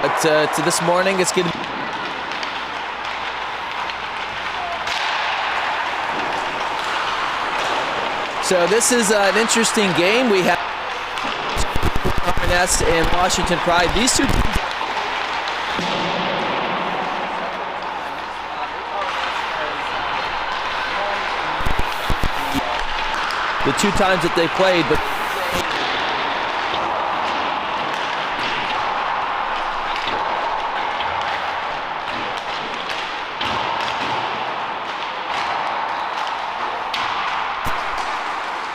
But to this morning, it's going to be. So this is an interesting game. We have RNS and Washington Pride. These two. The two times that they played, but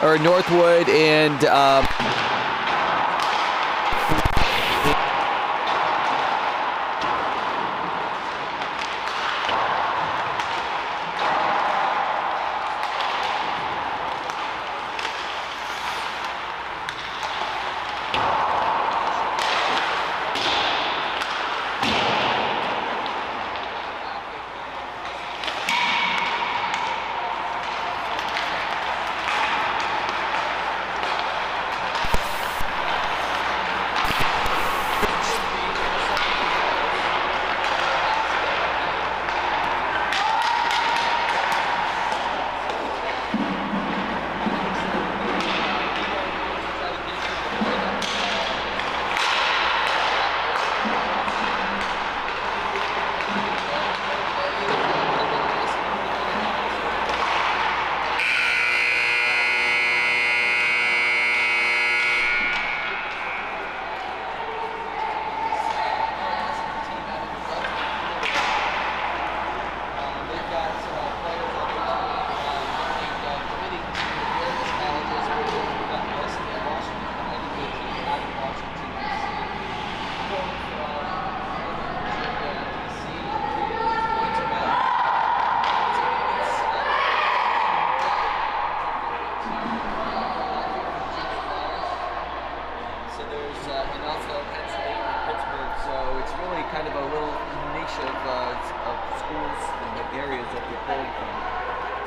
or Northwood and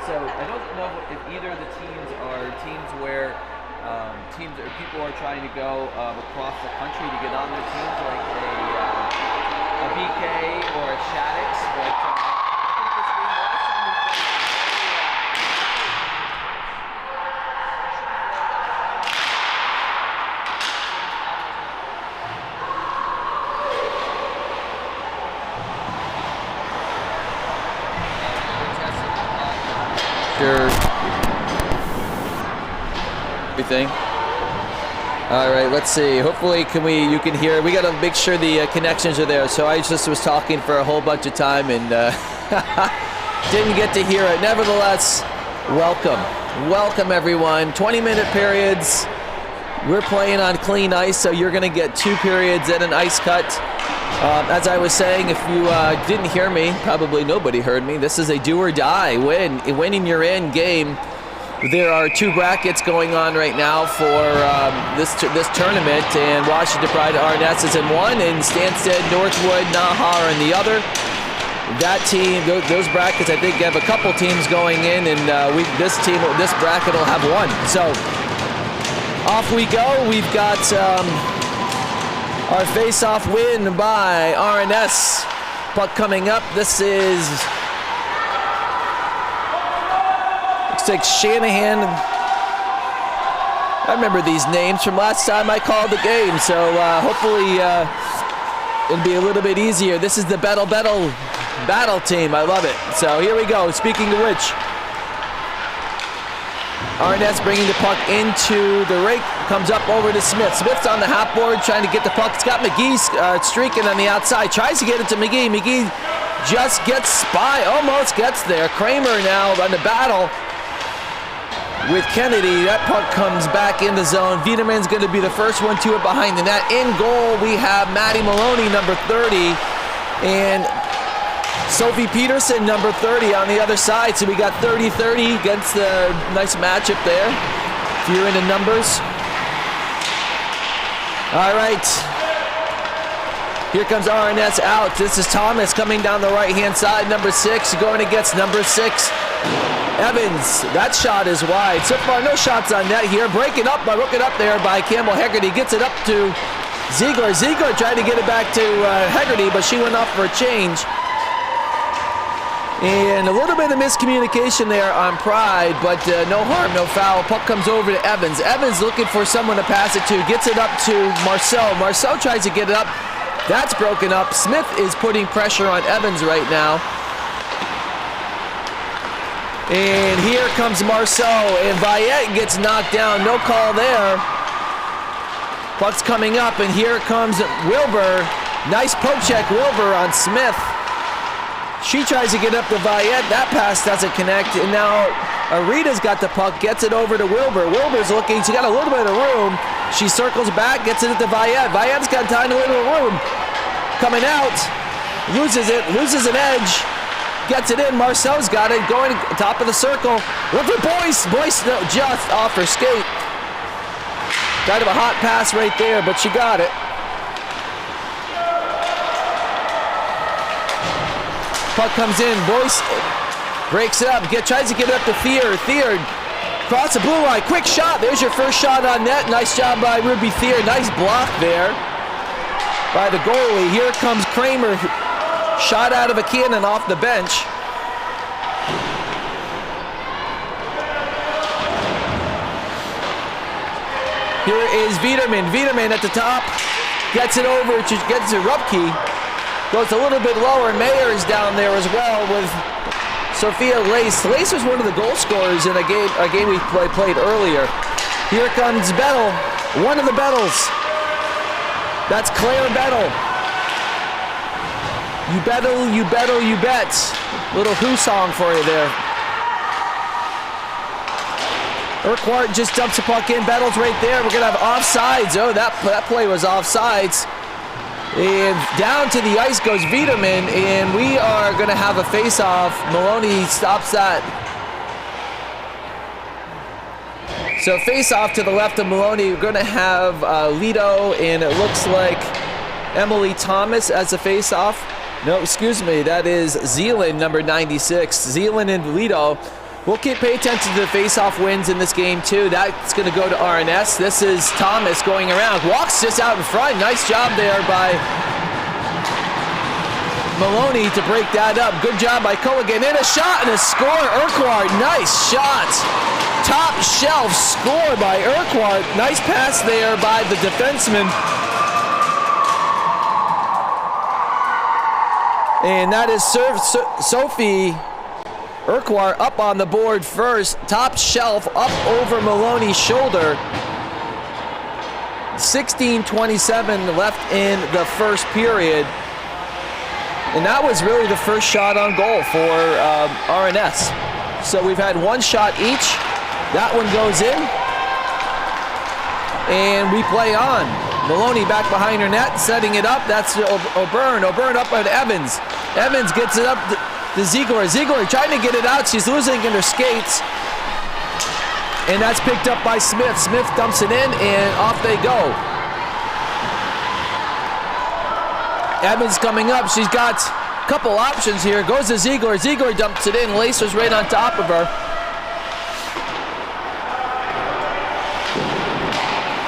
so I don't know if either of the teams are teams where teams or people are trying to go across the country to get on their teams, like a BK or a Shaddix. But everything. All right, let's see. Hopefully, you can hear. We got to make sure the connections are there. So I just was talking for a whole bunch of time and didn't get to hear it. Nevertheless, welcome everyone. 20-minute periods. We're playing on clean ice, so you're going to get 2 periods and an ice cut. As I was saying, if you didn't hear me, probably nobody heard me. This is a do or die winning your end game. There are 2 brackets going on right now for this tournament, and Washington Pride RNS is in one, and Stansted, Northwood, Naha are in the other. That team, those brackets, I think have a couple teams going in, and this bracket will have 1. So off we go. We've got our face-off win by RNS. Puck coming up. This is. Looks like Shanahan. I remember these names from last time I called the game, so hopefully it'll be a little bit easier. This is the battle team. I love it. So here we go. Speaking of which, RNS bringing the puck into the rink, comes up over to Smith. Smith's on the half board trying to get the puck. It's got McGee streaking on the outside. Tries to get it to McGee. McGee just gets by, almost gets there. Kramer now on the battle with Kennedy. That puck comes back in the zone. Viederman's going to be the first one to it behind the net. In goal, we have Maddie Maloney, number 30, and Sophie Peterson, number 30 on the other side. So we got 30-30 against the nice matchup there, if you're into numbers. All right. Here comes RNS out. This is Thomas coming down the right-hand side, number 6, going against number 6. Evans, that shot is wide. So far, no shots on net here. Broken up there by Campbell Hegarty. Gets it up to Ziegler tried to get it back to Hegarty, but she went off for a change. And a little bit of miscommunication there on Pride, but no harm, no foul. Puck comes over to Evans. Evans looking for someone to pass it to. Gets it up to Marcel. Marcel tries to get it up. That's broken up. Smith is putting pressure on Evans right now. And here comes Marcel, and Vayette gets knocked down. No call there. Puck's coming up, and here comes Wilbur. Nice poke check, Wilbur on Smith. She tries to get up to Vayette. That pass doesn't connect. And now Arita's got the puck, gets it over to Wilbur. Wilbur's looking. She got a little bit of room. She circles back, gets it to Vayette. Vayette's got a tiny little room. Coming out. Loses it. Loses an edge. Gets it in. Marcel's got it. Going top of the circle. Look for Boyce. Boyce just off her skate. Kind of a hot pass right there, but she got it. Puck comes in. Boyce breaks it up. Tries to get it up to Thier. Thier across the blue line. Quick shot. There's your first shot on net. Nice job by Ruby Thier. Nice block there by the goalie. Here comes Kramer. Shot out of a cannon off the bench. Here is Viderman. Viderman at the top. Gets it over. Gets to Rupke. Goes a little bit lower. Mayer is down there as well with Sophia Lace. Lace was one of the goal scorers in a game we played earlier. Here comes Bettle. One of the Bettles. That's Claire Bettle. You bettle, you bettle, you bet. Little Who song for you there. Urquhart just dumps the puck in. Bettle's right there. We're going to have offsides. Oh, that play was offsides. And down to the ice goes Viderman, and we are going to have a face-off. Maloney stops that. So face-off to the left of Maloney. We're going to have Lido, and it looks like Emily Thomas as a face-off. No, excuse me, that is Zealand, number 96. Zealand and Lido. We'll pay attention to the face-off wins in this game, too. That's going to go to RNS. This is Thomas going around. Walks just out in front. Nice job there by Maloney to break that up. Good job by Cohen. And a shot and a score. Urquhart, nice shot. Top shelf score by Urquhart. Nice pass there by the defenseman. And that is Sophie Urquhart up on the board first. Top shelf up over Maloney's shoulder. 16:27 left in the first period. And that was really the first shot on goal for RNS. So we've had one shot each. That one goes in. And we play on. Maloney back behind her net, setting it up. That's O'Byrne. O'Byrne up on Evans. Evans gets it up to Ziegler. Ziegler trying to get it out. She's losing in her skates. And that's picked up by Smith. Smith dumps it in, and off they go. Evans coming up. She's got a couple options here. Goes to Ziegler. Ziegler dumps it in. Lacer's right on top of her.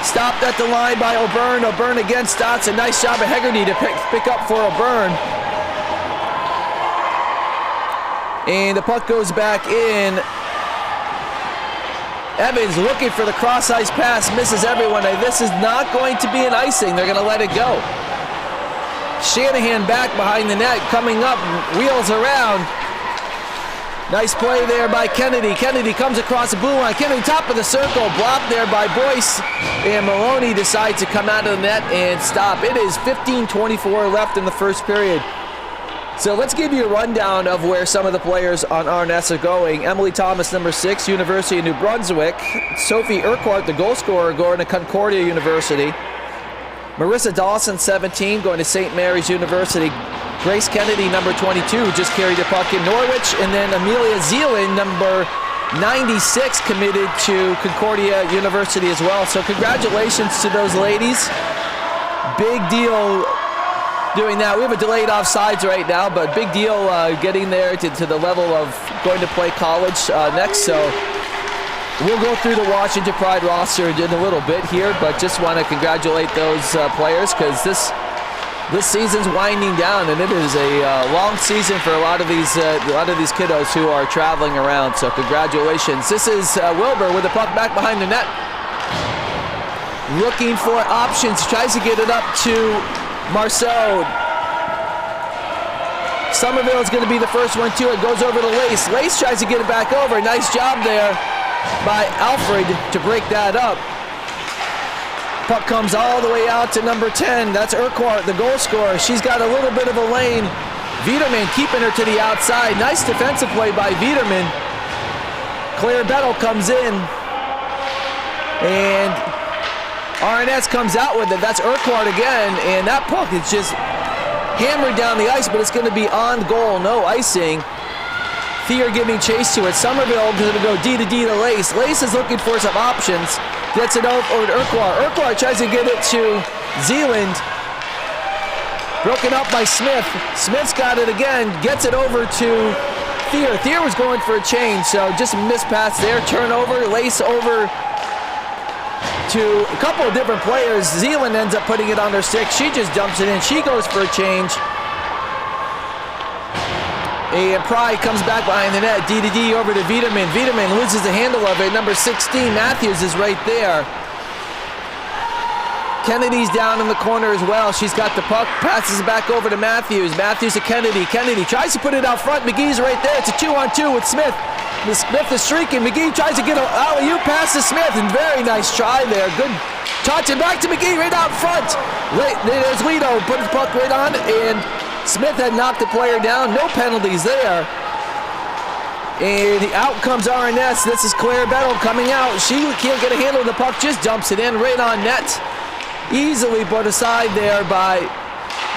Stopped at the line by O'Byrne. O'Byrne again stops. A nice job of Hegarty to pick up for O'Byrne. And the puck goes back in. Evans looking for the cross-ice pass. Misses everyone. This is not going to be an icing. They're going to let it go. Shanahan back behind the net. Coming up. Wheels around. Nice play there by Kennedy. Kennedy comes across the blue line. Kennedy top of the circle. Blocked there by Boyce. And Maloney decides to come out of the net and stop. It is 15:24 left in the first period. So let's give you a rundown of where some of the players on RNS are going. Emily Thomas, number 6, University of New Brunswick. Sophie Urquhart, the goal scorer, going to Concordia University. Marissa Dawson, 17, going to St. Mary's University. Grace Kennedy, number 22, just carried the puck in Norwich. And then Amelia Zealand, number 96, committed to Concordia University as well. So congratulations to those ladies. Big deal doing that. We have a delayed offsides right now, but big deal getting there to the level of going to play college next. So We'll go through the Washington Pride roster in a little bit here, but just want to congratulate those players because this season's winding down, and it is a long season for a lot of these kiddos who are traveling around. So congratulations. This is Wilbur with the puck back behind the net, looking for options. Tries to get it up to Marceau. Somerville is going to be the first one to it. Goes over to Lace. Lace tries to get it back over. Nice job there by Alfred to break that up. Puck comes all the way out to number 10. That's Urquhart, the goal scorer. She's got a little bit of a lane. Viderman keeping her to the outside. Nice defensive play by Viderman. Claire Bettle comes in. And RNS comes out with it. That's Urquhart again. And that puck is just hammered down the ice, but it's going to be on goal. No icing. Thier giving chase to it. Somerville is going to go D to D to Lace. Lace is looking for some options. Gets it over to Urquhart. Urquhart tries to get it to Zeeland. Broken up by Smith. Smith's got it again. Gets it over to Thier. Thier was going for a change, so just a mispass there. Turnover. Lace over to a couple of different players. Zeeland ends up putting it on their stick. She just dumps it in. She goes for a change. And Pride comes back behind the net. D to D over to Viderman. Viderman loses the handle of it. Number 16, Matthews, is right there. Kennedy's down in the corner as well. She's got the puck. Passes it back over to Matthews. Matthews to Kennedy. Kennedy tries to put it out front. McGee's right there. It's a 2-on-2 with Smith. Smith is streaking. McGee tries to get an alley-oop pass to Smith. And very nice try there. Good touch. And back to McGee right out front. There's Lito. Put the puck right on. And Smith had knocked the player down. No penalties there. And out comes RNS. This is Claire Bettle coming out. She can't get a handle of the puck. Just dumps it in right on net. Easily put aside there by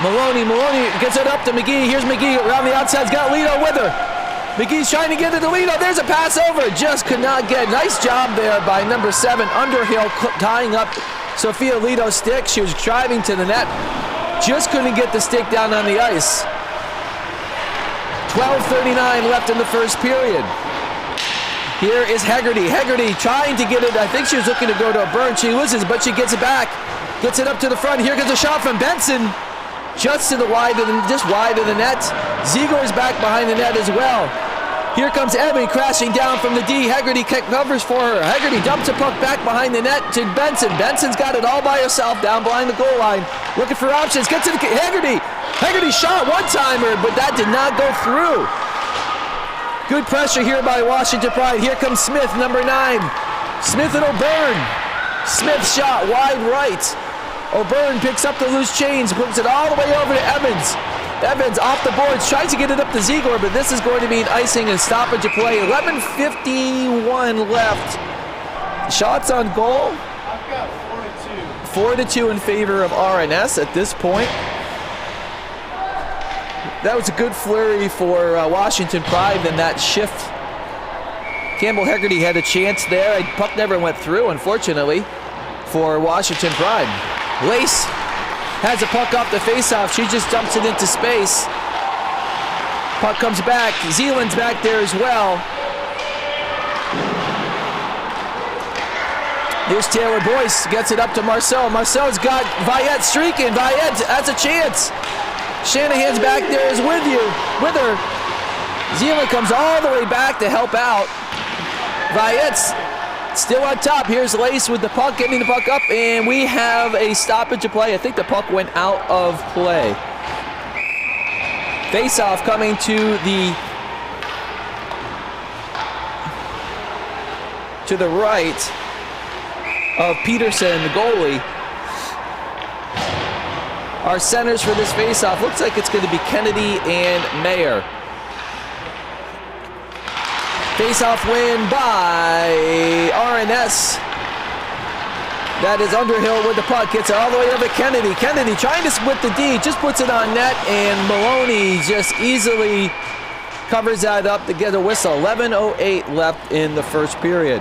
Maloney. Maloney gets it up to McGee. Here's McGee around the outside. He's got Lito with her. McGee's trying to get it to Lito. There's a pass over. Just could not get. Nice job there by number 7, Underhill, tying up Sophia Lito's stick. She was driving to the net. Just couldn't get the stick down on the ice. 12:39 left in the first period. Here is Hegarty. Hegarty trying to get it. I think she was looking to go to a burn. She loses, but she gets it back. Gets it up to the front. Here comes a shot from Benson. Just wide of the net. Ziegler is back behind the net as well. Here comes Ebony crashing down from the D. Hegarty covers for her. Hegarty dumps a puck back behind the net to Benson. Benson's got it all by herself down behind the goal line. Looking for options. Gets it to Hegarty. Hegarty shot one-timer, but that did not go through. Good pressure here by Washington Pride. Here comes Smith, number 9. Smith and O'Byrne. Smith shot wide right. O'Byrne picks up the loose chains, puts it all the way over to Evans. Evans off the boards, tries to get it up to Ziegler, but this is going to be an icing and stoppage of play. 11:51 left. Shots on goal. I've got 4-2 in favor of RNS at this point. That was a good flurry for Washington Pride in that shift. Campbell Hegarty had a chance there. Puck never went through, unfortunately, for Washington Pride. Lace has a puck off the faceoff. She just dumps it into space. Puck comes back. Zeeland's back there as well. Here's Taylor Boyce. Gets it up to Marcel. Marcel's got Viette streaking. Viette has a chance. Shanahan's back there is with her. Zeeland comes all the way back to help out. Viette's still on top. Here's Lace with the puck, getting the puck up, and we have a stoppage of play. I think the puck went out of play. Face-off coming to the right of Peterson, the goalie. Our centers for this face-off looks like it's going to be Kennedy and Mayer. Face-off win by RNS. That is Underhill with the puck. Gets it all the way over to Kennedy. Kennedy trying to split the D. Just puts it on net, and Maloney just easily covers that up to get a whistle. 11:08 left in the first period.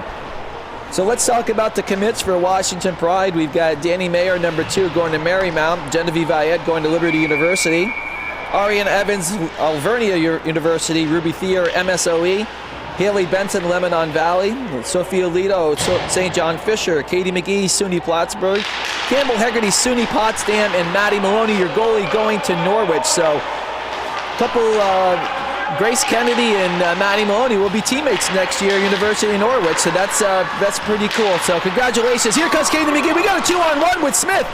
So let's talk about the commits for Washington Pride. We've got Danny Mayer, number 2, going to Marymount. Genevieve Viette going to Liberty University. Ariane Evans, Alvernia University. Ruby Thier, MSOE. Haley Benson, Lebanon Valley. Sophia Lido, St. John Fisher. Katie McGee, SUNY Plattsburgh. Campbell Hegarty, SUNY Potsdam. And Maddie Maloney, your goalie, going to Norwich. So a couple, Grace Kennedy and Maddie Maloney will be teammates next year at University of Norwich. So that's pretty cool. So congratulations. Here comes Katie McGee. We got a 2-on-1 with Smith.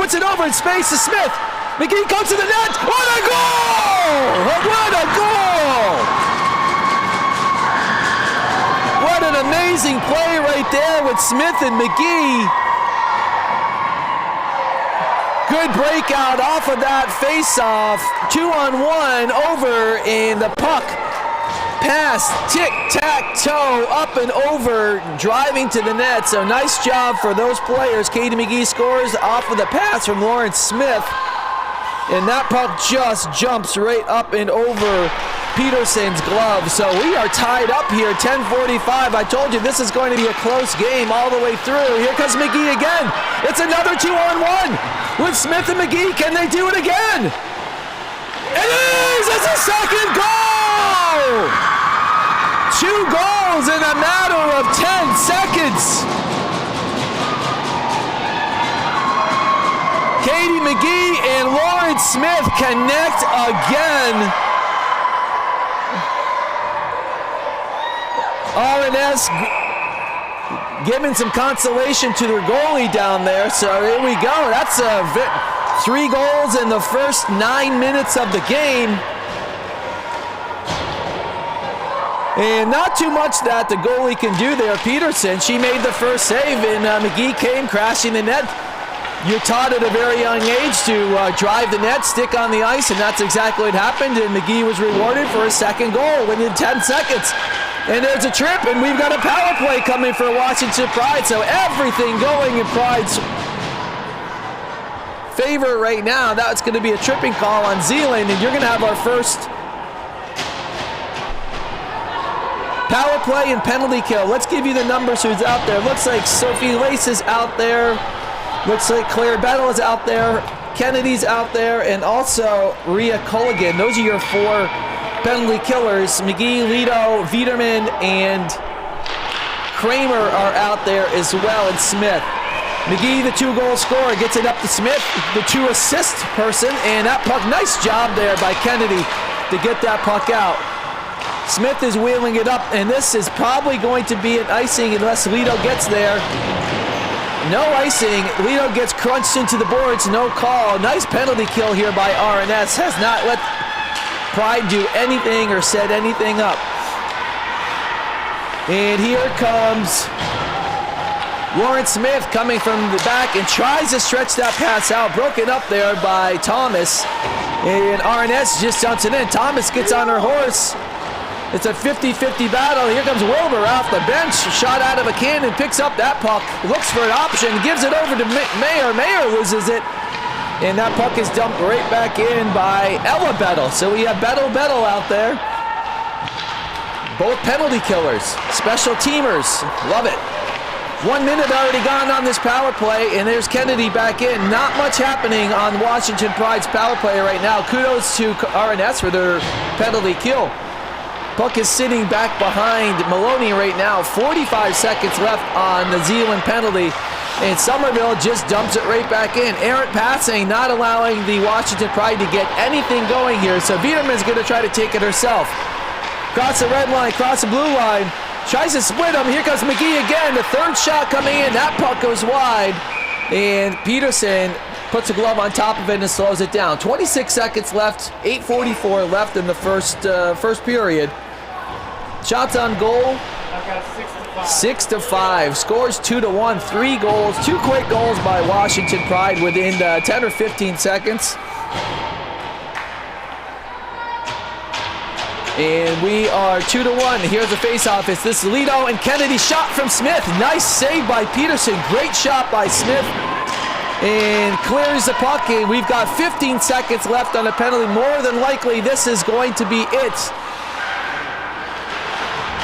Puts it over in space to Smith. McGee comes to the net. What a goal! What a goal! What an amazing play right there with Smith and McGee. Good breakout off of that face-off. 2-on-1 over, and the puck pass, tic-tac-toe, up and over, driving to the net. So nice job for those players. Katie McGee scores off of the pass from Lawrence Smith. And that puck just jumps right up and over Peterson's glove. So we are tied up here, 10:45. I told you this is going to be a close game all the way through. Here comes McGee again. It's another 2-on-1 with Smith and McGee. Can they do it again? It is! It's a second goal! 2 goals in a matter of 10 seconds. Katie McGee and Lawrence Smith connect again. RNS giving some consolation to their goalie down there. So here we go. That's 3 goals in the first 9 minutes of the game. And not too much that the goalie can do there. Peterson, she made the first save, and McGee came crashing the net. You're taught at a very young age to drive the net, stick on the ice, and that's exactly what happened. And McGee was rewarded for a second goal within 10 seconds. And there's a trip, and we've got a power play coming for Washington Pride. So everything going in Pride's favor right now. That's going to be a tripping call on Zealand, and you're going to have our first power play and penalty kill. Let's give you the numbers who's out there. Looks like Sophie Lace is out there. Looks like Claire Bettle is out there. Kennedy's out there, and also Rhea Culligan. Those are your 4 penalty killers. McGee, Lido, Viederman, and Kramer are out there as well, and Smith. McGee, the 2-goal scorer, gets it up to Smith, the 2-assist person, and that puck, nice job there by Kennedy to get that puck out. Smith is wheeling it up, and this is probably going to be an icing unless Lido gets there. No icing. Lido gets crunched into the boards. No call. Nice penalty kill here by RNS. Has not let Pride do anything or set anything up. And here comes Lawrence Smith coming from the back and tries to stretch that pass out. Broken up there by Thomas. And RNS just dumps it in. Thomas gets on her horse. It's a 50-50 battle. Here comes Wilbur off the bench. Shot out of a cannon, picks up that puck, looks for an option, gives it over to Mayer. Mayer loses it, and that puck is dumped right back in by Ella Bettle. So we have Bettle out there. Both penalty killers, special teamers, love it. 1 minute already gone on this power play, and there's Kennedy back in. Not much happening on Washington Pride's power play right now. Kudos to RNS for their penalty kill. Puck is sitting back behind Maloney right now. 45 seconds left on the Zealand penalty. And Somerville just dumps it right back in. Errant passing, not allowing the Washington Pride to get anything going here. So Viederman's going to try to take it herself. Cross the red line, cross the blue line. Tries to split them. Here comes McGee again. The 3rd shot coming in. That puck goes wide. And Peterson puts a glove on top of it and slows it down. 26 seconds left. 8:44 left in the first period. Shots on goal, 6-5. Scores 2-1, 3 goals, 2 quick goals by Washington Pride within 10 or 15 seconds. And we are 2-1. Here's the face-off. It's this Lido and Kennedy shot from Smith. Nice save by Peterson. Great shot by Smith. And clears the puck. And we've got 15 seconds left on the penalty. More than likely, this is going to be it.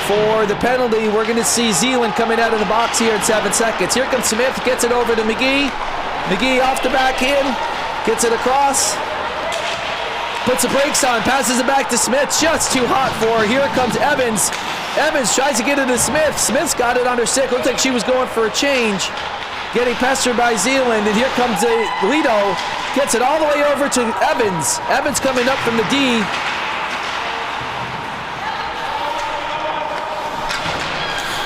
For the penalty, we're going to see Zealand coming out of the box here in 7 seconds. Here comes Smith, gets it over to McGee. McGee off the backhand, gets it across, puts the brakes on, passes it back to Smith. Just too hot for her. Here comes Evans. Evans tries to get it to Smith. Smith's got it on her stick. Looks like she was going for a change. Getting pestered by Zealand, and here comes Lido. Gets it all the way over to Evans. Evans coming up from the D.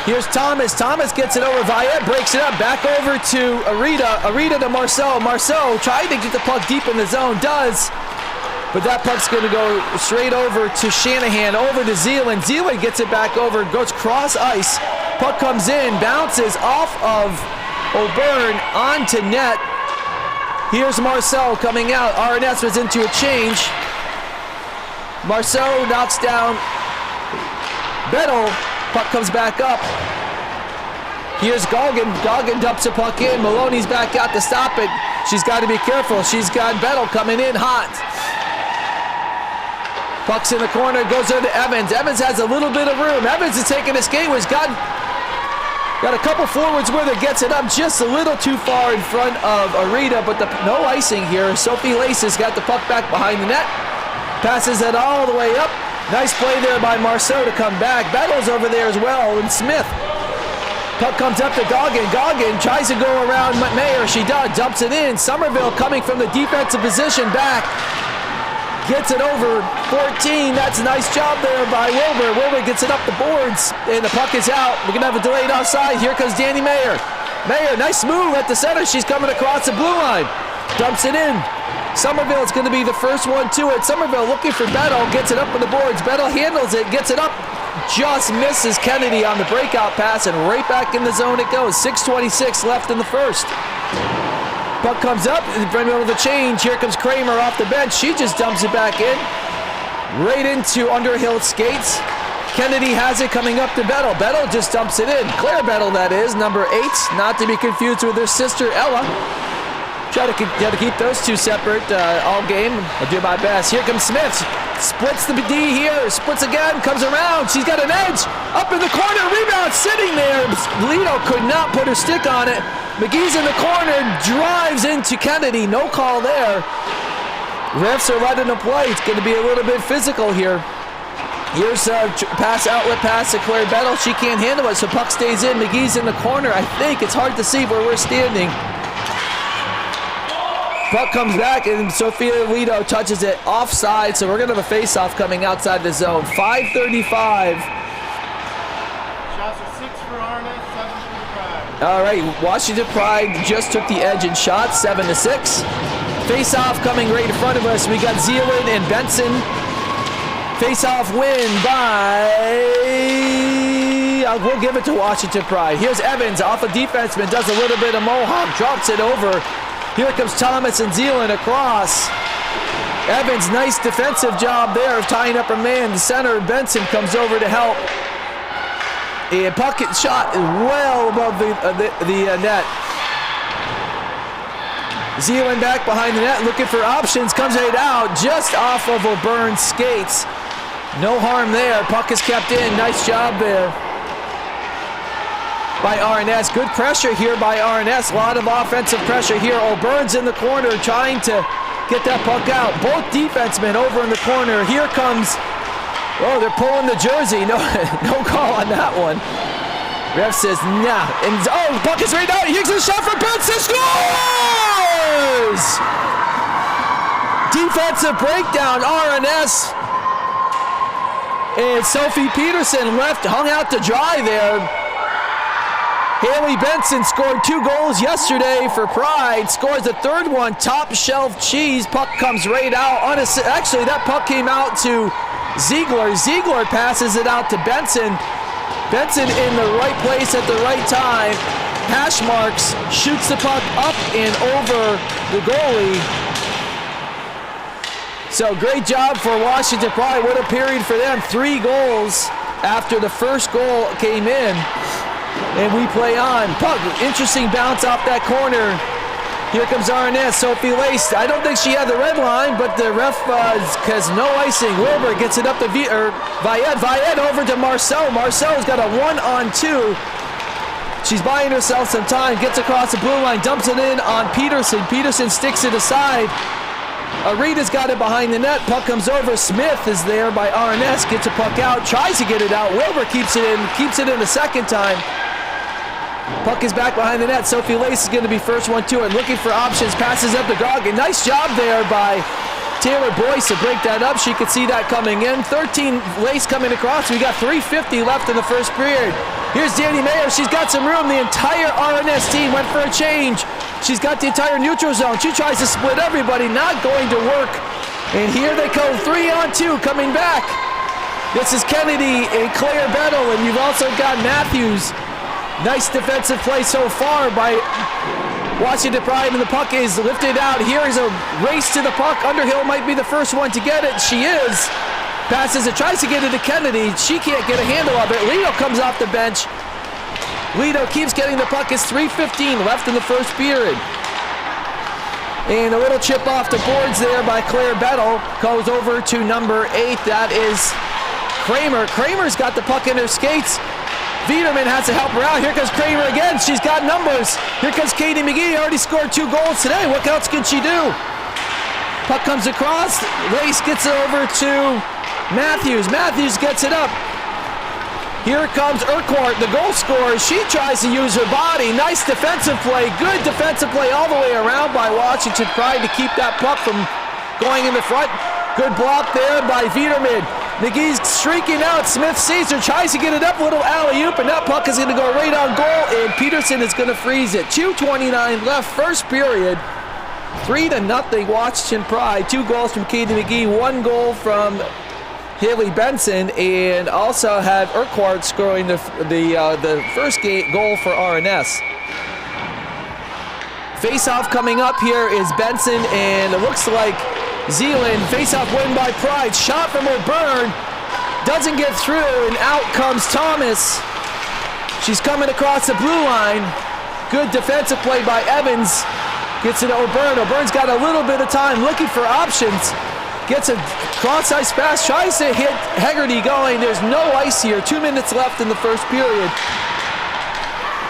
Here's Thomas. Thomas gets it over. Viet breaks it up. Back over to Arita. Arita to Marceau. Marceau trying to get the puck deep in the zone. Does. But that puck's going to go straight over to Shanahan. Over to Zealand. Zealand gets it back over. Goes cross ice. Puck comes in. Bounces off of O'Byrne onto net. Here's Marceau coming out. RNS was into a change. Marceau knocks down Bettel. Puck comes back up. Here's Goggin. Goggin dumps a puck in. Maloney's back out to stop it. She's got to be careful. She's got Bettel coming in hot. Puck's in the corner. Goes over to Evans. Evans has a little bit of room. Evans is taking a skate. He's got a couple forwards with her. Gets it up just a little too far in front of Arita, but no icing here. Sophie Laces got the puck back behind the net. Passes it all the way up. Nice play there by Marceau to come back. Bettel's over there as well, and Smith. Puck comes up to Goggin. Goggin tries to go around Mayer. She does. Dumps it in. Somerville coming from the defensive position back. Gets it over 14. That's a nice job there by Wilbur. Wilbur gets it up the boards, and the puck is out. We're going to have a delayed offside. Here comes Danny Mayer. Mayer, nice move at the center. She's coming across the blue line. Dumps it in. Somerville is going to be the first one to it. Somerville looking for Bettel. Gets it up on the boards. Bettel handles it. Gets it up. Just misses Kennedy on the breakout pass, and right back in the zone it goes. 6:26 left in the first. Puck comes up in the middle of the change. Here comes Kramer off the bench. She just dumps it back in. Right into Underhill skates. Kennedy has it coming up to Bettel. Bettel just dumps it in. Claire Bettel, that is, number 8. Not to be confused with her sister, Ella. Try to keep those two separate all game. I'll do my best. Here comes Smith. Splits the D here. Splits again. Comes around. She's got an edge. Up in the corner. Rebound sitting there. Lido could not put her stick on it. McGee's in the corner. Drives into Kennedy. No call there. Refs are letting them play. It's going to be a little bit physical here. Here's a outlet pass to Claire Bettel. She can't handle it, so puck stays in. McGee's in the corner. I think it's hard to see where we're standing. Puck comes back, and Sophia Lido touches it offside, so we're going to have a face-off coming outside the zone. 5:35. Shots are 6 for RNS, 7 for Pride. All right, Washington Pride just took the edge in shots, 7-6. Face-off coming right in front of us. We got Zealand and Benson. Face-off win by... we'll give it to Washington Pride. Here's Evans off a defenseman, does a little bit of mohawk, drops it over. Here comes Thomas and Zealand across. Evans, nice defensive job there of tying up a man. The center, Benson, comes over to help. And puck shot well above the net. Zealand back behind the net, looking for options. Comes right out, just off of O'Byrne's skates. No harm there. Puck is kept in. Nice job there by RNS. Good pressure here by RNS. A lot of offensive pressure here. O'Byrne's in the corner trying to get that puck out. Both defensemen over in the corner. Here comes... Oh, they're pulling the jersey. No call on that one. Ref says, nah. And, oh, the puck is right out. Here's a shot for Benson. Scores! Defensive breakdown. RNS. And Sophie Peterson hung out to dry there. Haley Benson scored 2 goals yesterday for Pride. Scores the third one. Top shelf cheese. Puck comes right out. Actually, that puck came out to Ziegler. Ziegler passes it out to Benson. Benson in the right place at the right time. Hash marks. Shoots the puck up and over the goalie. So great job for Washington Pride. What a period for them. 3 goals after the first goal came in. And we play on. Puck, interesting bounce off that corner. Here comes RNS. Sophie Lace. I don't think she had the red line, but the ref has no icing. Wilbur gets it up to Viet. Viet over to Marceau. Marceau's got a 1-on-2. She's buying herself some time. Gets across the blue line. Dumps it in on Peterson. Peterson sticks it aside. Arita's got it behind the net. Puck comes over. Smith is there by RNS. Gets a puck out. Tries to get it out. Wilbur keeps it in. Keeps it in the second time. Puck is back behind the net. Sophie Lace is going to be first one to it. Looking for options. Passes up to Goggin. Nice job there by Taylor Boyce to break that up. She could see that coming in. 13 Lace coming across. We got 3:50 left in the first period. Here's Danny Mayer. She's got some room. The entire RNS team went for a change. She's got the entire neutral zone. She tries to split everybody. Not going to work. And here they go. 3-on-2 coming back. This is Kennedy and Claire Bettle. And you've also got Matthews. Nice defensive play so far by Washington Pride. And the puck is lifted out. Here is a race to the puck. Underhill might be the first one to get it. She is. Passes it. Tries to get it to Kennedy. She can't get a handle of it. Lido comes off the bench. Lido keeps getting the puck. It's 3:15 left in the first period. And a little chip off the boards there by Claire Bettle. Goes over to number 8. That is Kramer. Kramer's got the puck in her skates. Viederman has to help her out. Here comes Kramer again. She's got numbers. Here comes Katie McGee. Already scored 2 goals today. What else can she do? Puck comes across. Lace gets it over to Matthews. Matthews gets it up. Here comes Urquhart, the goal scorer. She tries to use her body. Nice defensive play. Good defensive play all the way around by Washington Pride to keep that puck from going in the front. Good block there by Viederman. McGee's streaking out. Smith sees her, tries to get it up. Little alley-oop, and that puck is going to go right on goal, and Peterson is going to freeze it. 2:29 left, first period. 3-0 Washington Pride. 2 goals from Katie McGee, 1 goal from Haley Benson, and also had Urquhart scoring the first goal for RNS. Face-off coming up here is Benson, and it looks like Zealand. Face-off win by Pride. Shot from O'Byrne. Doesn't get through, and out comes Thomas. She's coming across the blue line. Good defensive play by Evans. Gets it to O'Byrne. O'Byrne's got a little bit of time looking for options. Gets a cross-ice pass, tries to hit Hegarty going. There's no ice here. 2 minutes left in the first period.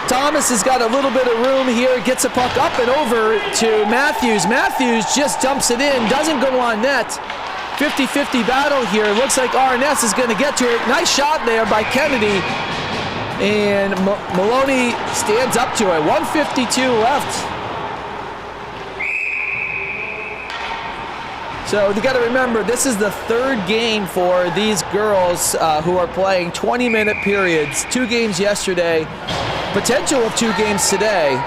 Thomas has got a little bit of room here. Gets a puck up and over to Matthews. Matthews just dumps it in. Doesn't go on net. 50-50 battle here. Looks like RNS is going to get to it. Nice shot there by Kennedy. And Maloney stands up to it. 1:52 left. So you got to remember, this is the 3rd game for these girls who are playing 20-minute periods. 2 games yesterday, potential of 2 games today.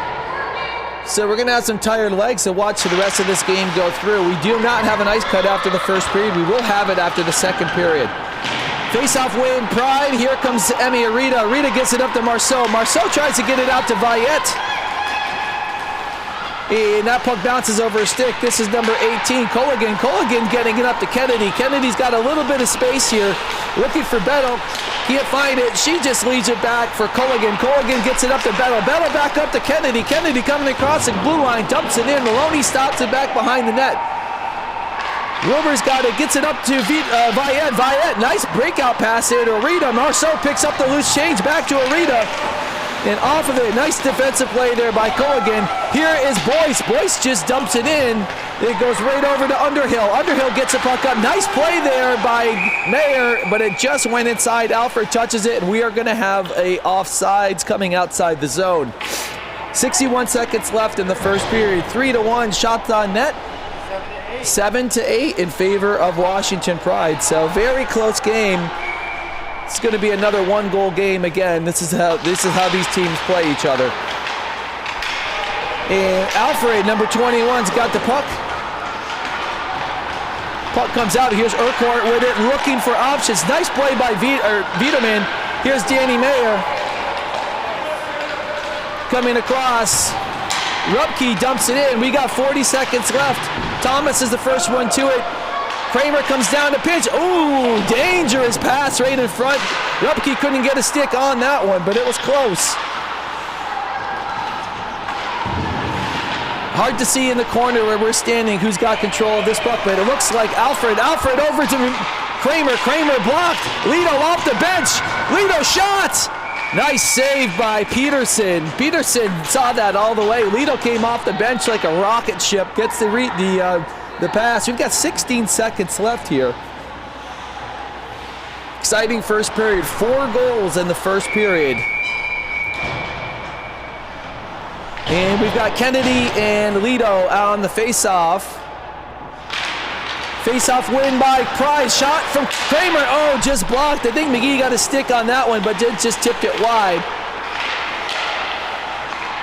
So we're going to have some tired legs to watch the rest of this game go through. We do not have an ice cut after the first period. We will have it after the second period. Face-off win, Pride. Here comes Emmy Arita. Arita gets it up to Marceau. Marceau tries to get it out to Viette. And that puck bounces over a stick. This is number 18, Culligan. Culligan getting it up to Kennedy. Kennedy's got a little bit of space here. Looking for Bettle. Can't find it. She just leads it back for Culligan. Culligan gets it up to Bettle. Bettle back up to Kennedy. Kennedy coming across the blue line. Dumps it in. Maloney stops it back behind the net. Wilbur's got it. Gets it up to Viette. Viette. Nice breakout pass there to Arita. Marceau picks up the loose change. Back to Arita. And off of it, nice defensive play there by Culligan. Here is Boyce. Boyce just dumps it in. It goes right over to Underhill. Underhill gets a puck up. Nice play there by Mayer, but it just went inside. Alfred touches it, and we are going to have a offsides coming outside the zone. 61 seconds left in the first period. 3-1 shots on net. 7-8 in favor of Washington Pride. So very close game. It's going to be another 1-goal game again. This is how these teams play each other. And Alfred, number 21's got the puck. Puck comes out. Here's Urquhart with it, looking for options. Nice play by Viederman. Here's Danny Mayer coming across. Rupke dumps it in. We got 40 seconds left. Thomas is the first one to it. Kramer comes down to pitch. Ooh, dangerous pass right in front. Rupke couldn't get a stick on that one, but it was close. Hard to see in the corner where we're standing who's got control of this puck, but it looks like Alfred. Alfred over to Kramer. Kramer blocked. Lido off the bench. Lido shot. Nice save by Peterson. Peterson saw that all the way. Lido came off the bench like a rocket ship. Gets the the pass. We've got 16 seconds left here. Exciting first period. 4 goals in the first period. And we've got Kennedy and Lito on the face-off. Face-off win by Price. Shot from Kramer. Oh, just blocked. I think McGee got a stick on that one, but just tipped it wide.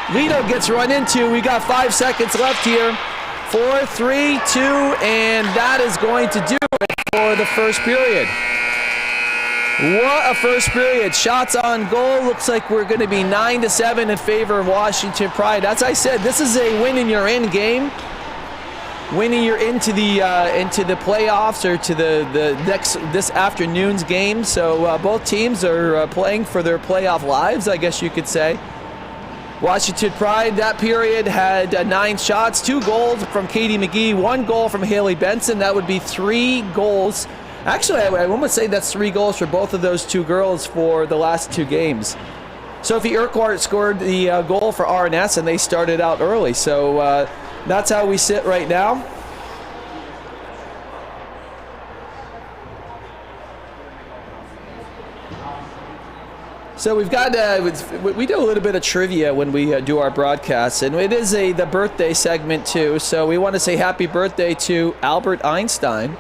Lito gets run into. We got 5 seconds left here. 4, 3, 2, and that is going to do it for the first period. What a first period. Shots on goal. Looks like we're going to be 9-7 in favor of Washington Pride. As I said, this is a win and you're in game. Winning you're into the playoffs or to this afternoon's game. So both teams are playing for their playoff lives, I guess you could say. Washington Pride, that period, had 9 shots, 2 goals from Katie McGee, 1 goal from Haley Benson. That would be 3 goals. Actually, I almost say that's 3 goals for both of those 2 girls for the last 2 games. Sophie Urquhart scored the goal for RNS, and they started out early. So that's how we sit right now. So we've got, we do a little bit of trivia when we do our broadcasts, and it is the birthday segment too. So we want to say happy birthday to Albert Einstein.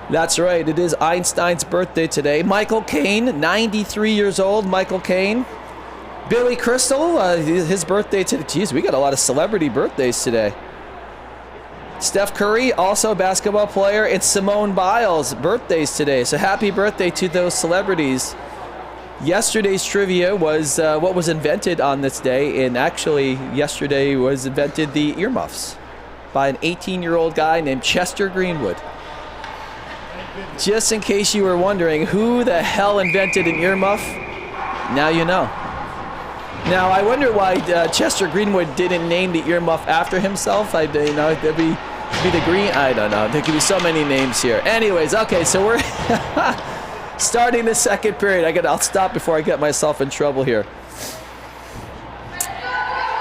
That's right, it is Einstein's birthday today. Michael Caine, 93 years old, Michael Caine. Billy Crystal, his birthday today. Geez, we got a lot of celebrity birthdays today. Steph Curry, also a basketball player, and Simone Biles, birthdays today. So happy birthday to those celebrities. Yesterday's trivia was what was invented on this day, and actually yesterday was invented the earmuffs by an 18-year-old guy named Chester Greenwood. Just in case you were wondering who the hell invented an earmuff, now you know. Now I wonder why Chester Greenwood didn't name the earmuff after himself. There'd be the green. I don't know. There could be so many names here. Anyways, okay, so we're starting the second period. I'll stop before I get myself in trouble here.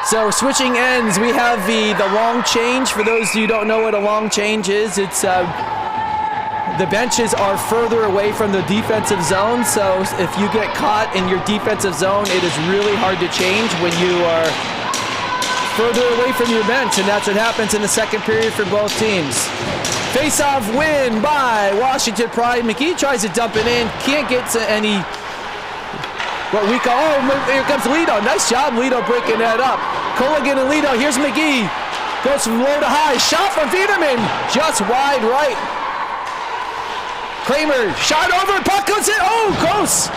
So switching ends, we have the long change. For those of you who don't know what a long change is, it's the benches are further away from the defensive zone. So if you get caught in your defensive zone, it is really hard to change when you are further away from your bench, and that's what happens in the second period for both teams. Face-off win by Washington Pride. McGee tries to dump it in, can't get to any, what we call, oh, here comes Lito. Nice job, Lito, breaking that up. Colligan and Lito, here's McGee. Goes from low to high, shot from Viederman, just wide right. Kramer, shot over, puck goes in, oh, close.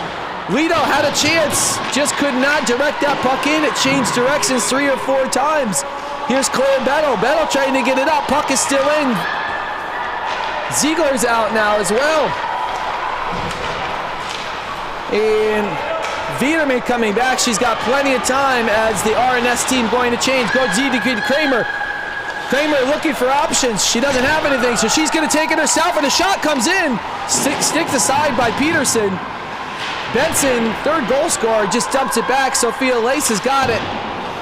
Lito had a chance, just could not direct that puck in. It changed directions 3 or 4 times. Here's Claire Bettle. Bettle trying to get it up, puck is still in. Ziegler's out now as well. And Viederman coming back. She's got plenty of time as the RNS team going to change. Go Ziegler to Kramer. Kramer looking for options. She doesn't have anything, so she's going to take it herself, and the shot comes in. Sticked aside by Peterson. Benson, third goal scorer, just dumps it back. Sophia Lace has got it.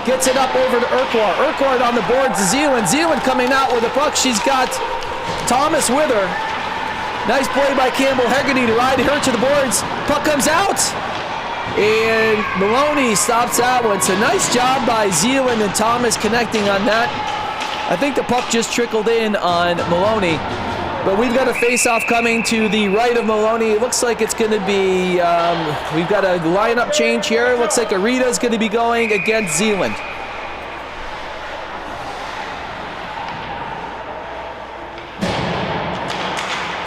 Gets it up over to Urquhart. Urquhart on the board to Zeeland. Zeeland coming out with the puck. She's got Thomas with her. Nice play by Campbell Hegarty to ride her to the boards. Puck comes out. And Maloney stops that one. So nice job by Zeeland and Thomas connecting on that. I think the puck just trickled in on Maloney. But we've got a face-off coming to the right of Maloney. It looks like it's going to be, we've got a lineup change here. It looks like Arita's going to be going against Zeeland.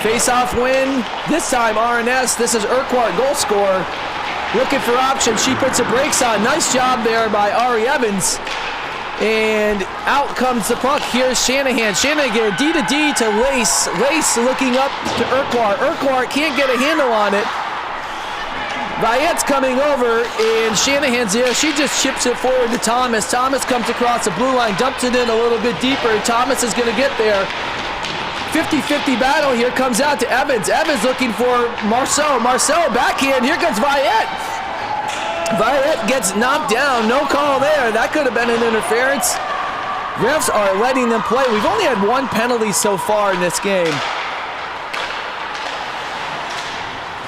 Face-off win. This time RNS. This is Urquhart, goal scorer. Looking for options. She puts the brakes on. Nice job there by Ari Evans. And out comes the puck. Here's Shanahan. Shanahan, D to D to Lace. Lace looking up to Urquhart. Urquhart can't get a handle on it. Viette's coming over, and Shanahan's there. She just chips it forward to Thomas. Thomas comes across the blue line, dumps it in a little bit deeper. Thomas is going to get there. 50-50 battle here comes out to Evans. Evans looking for Marceau. Marceau backhand. Here comes Viette. Viette gets knocked down. No call there. That could have been an interference. Refs are letting them play. We've only had one penalty so far in this game.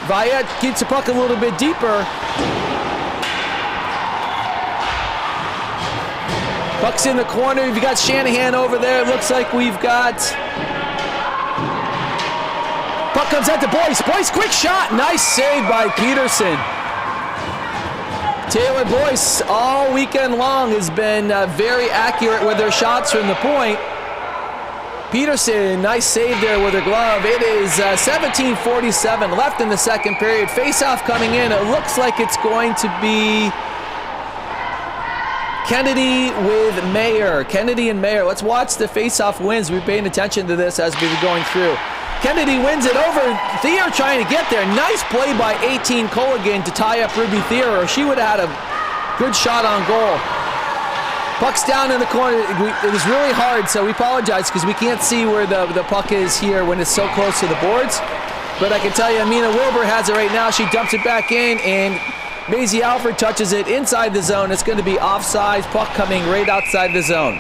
Viet keeps the puck a little bit deeper. Puck's in the corner. We've got Shanahan over there. It looks like we've got... Puck comes out to Boyce. Boyce, quick shot. Nice save by Peterson. Taylor Boyce all weekend long has been very accurate with their shots from the point. Peterson, nice save there with her glove. It is 17:47 left in the second period. Face-off coming in. It looks like it's going to be Kennedy with Mayer. Kennedy and Mayer. Let's watch the face-off wins. We're paying attention to this as we're going through. Kennedy wins it over. Thier trying to get there. Nice play by 18 Colligan to tie up Ruby Thier, or she would have had a good shot on goal. Puck's down in the corner. It was really hard, so we apologize because we can't see where the puck is here when it's so close to the boards. But I can tell you, Amina Wilbur has it right now. She dumps it back in, and Maisie Alford touches it inside the zone. It's going to be offside. Puck coming right outside the zone.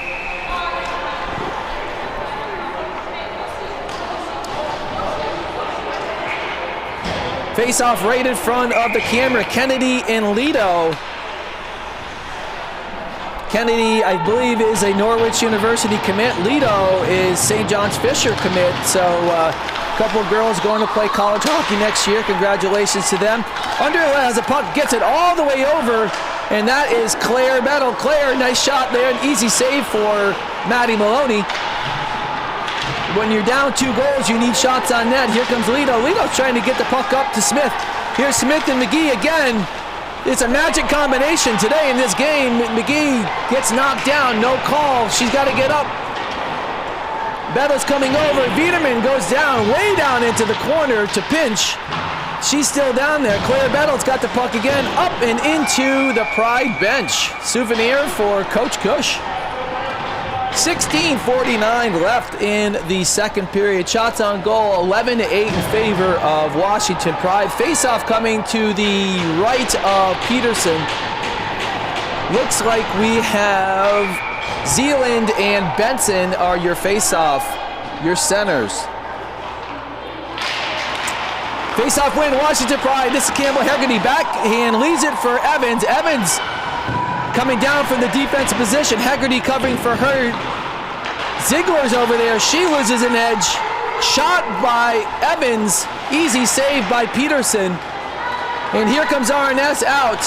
Face-off right in front of the camera. Kennedy and Lido. Kennedy, I believe, is a Norwich University commit. Lido is St. John's Fisher commit. So a couple of girls going to play college hockey next year. Congratulations to them. Underwood has a puck, gets it all the way over, and that is Claire Bettle. Claire, nice shot there, an easy save for Maddie Maloney. When you're down 2 goals, you need shots on net. Here comes Lido. Lido's trying to get the puck up to Smith. Here's Smith and McGee again. It's a magic combination today in this game. McGee gets knocked down, no call. She's got to get up. Bettle's coming over. Wiedemann goes down, way down into the corner to pinch. She's still down there. Claire Bettle's got the puck again, up and into the Pride bench. Souvenir for Coach Cush. 16:49 left in the second period. Shots on goal, 11-8 in favor of Washington Pride. Face-off coming to the right of Peterson. Looks like we have Zealand and Benson are your face-off, your centers. Face-off win, Washington Pride. This is Campbell Hegarty back and leaves it for Evans. Evans coming down from the defensive position. Hegarty covering for her. Ziegler's over there. She loses an edge. Shot by Evans. Easy save by Peterson. And here comes RNS out.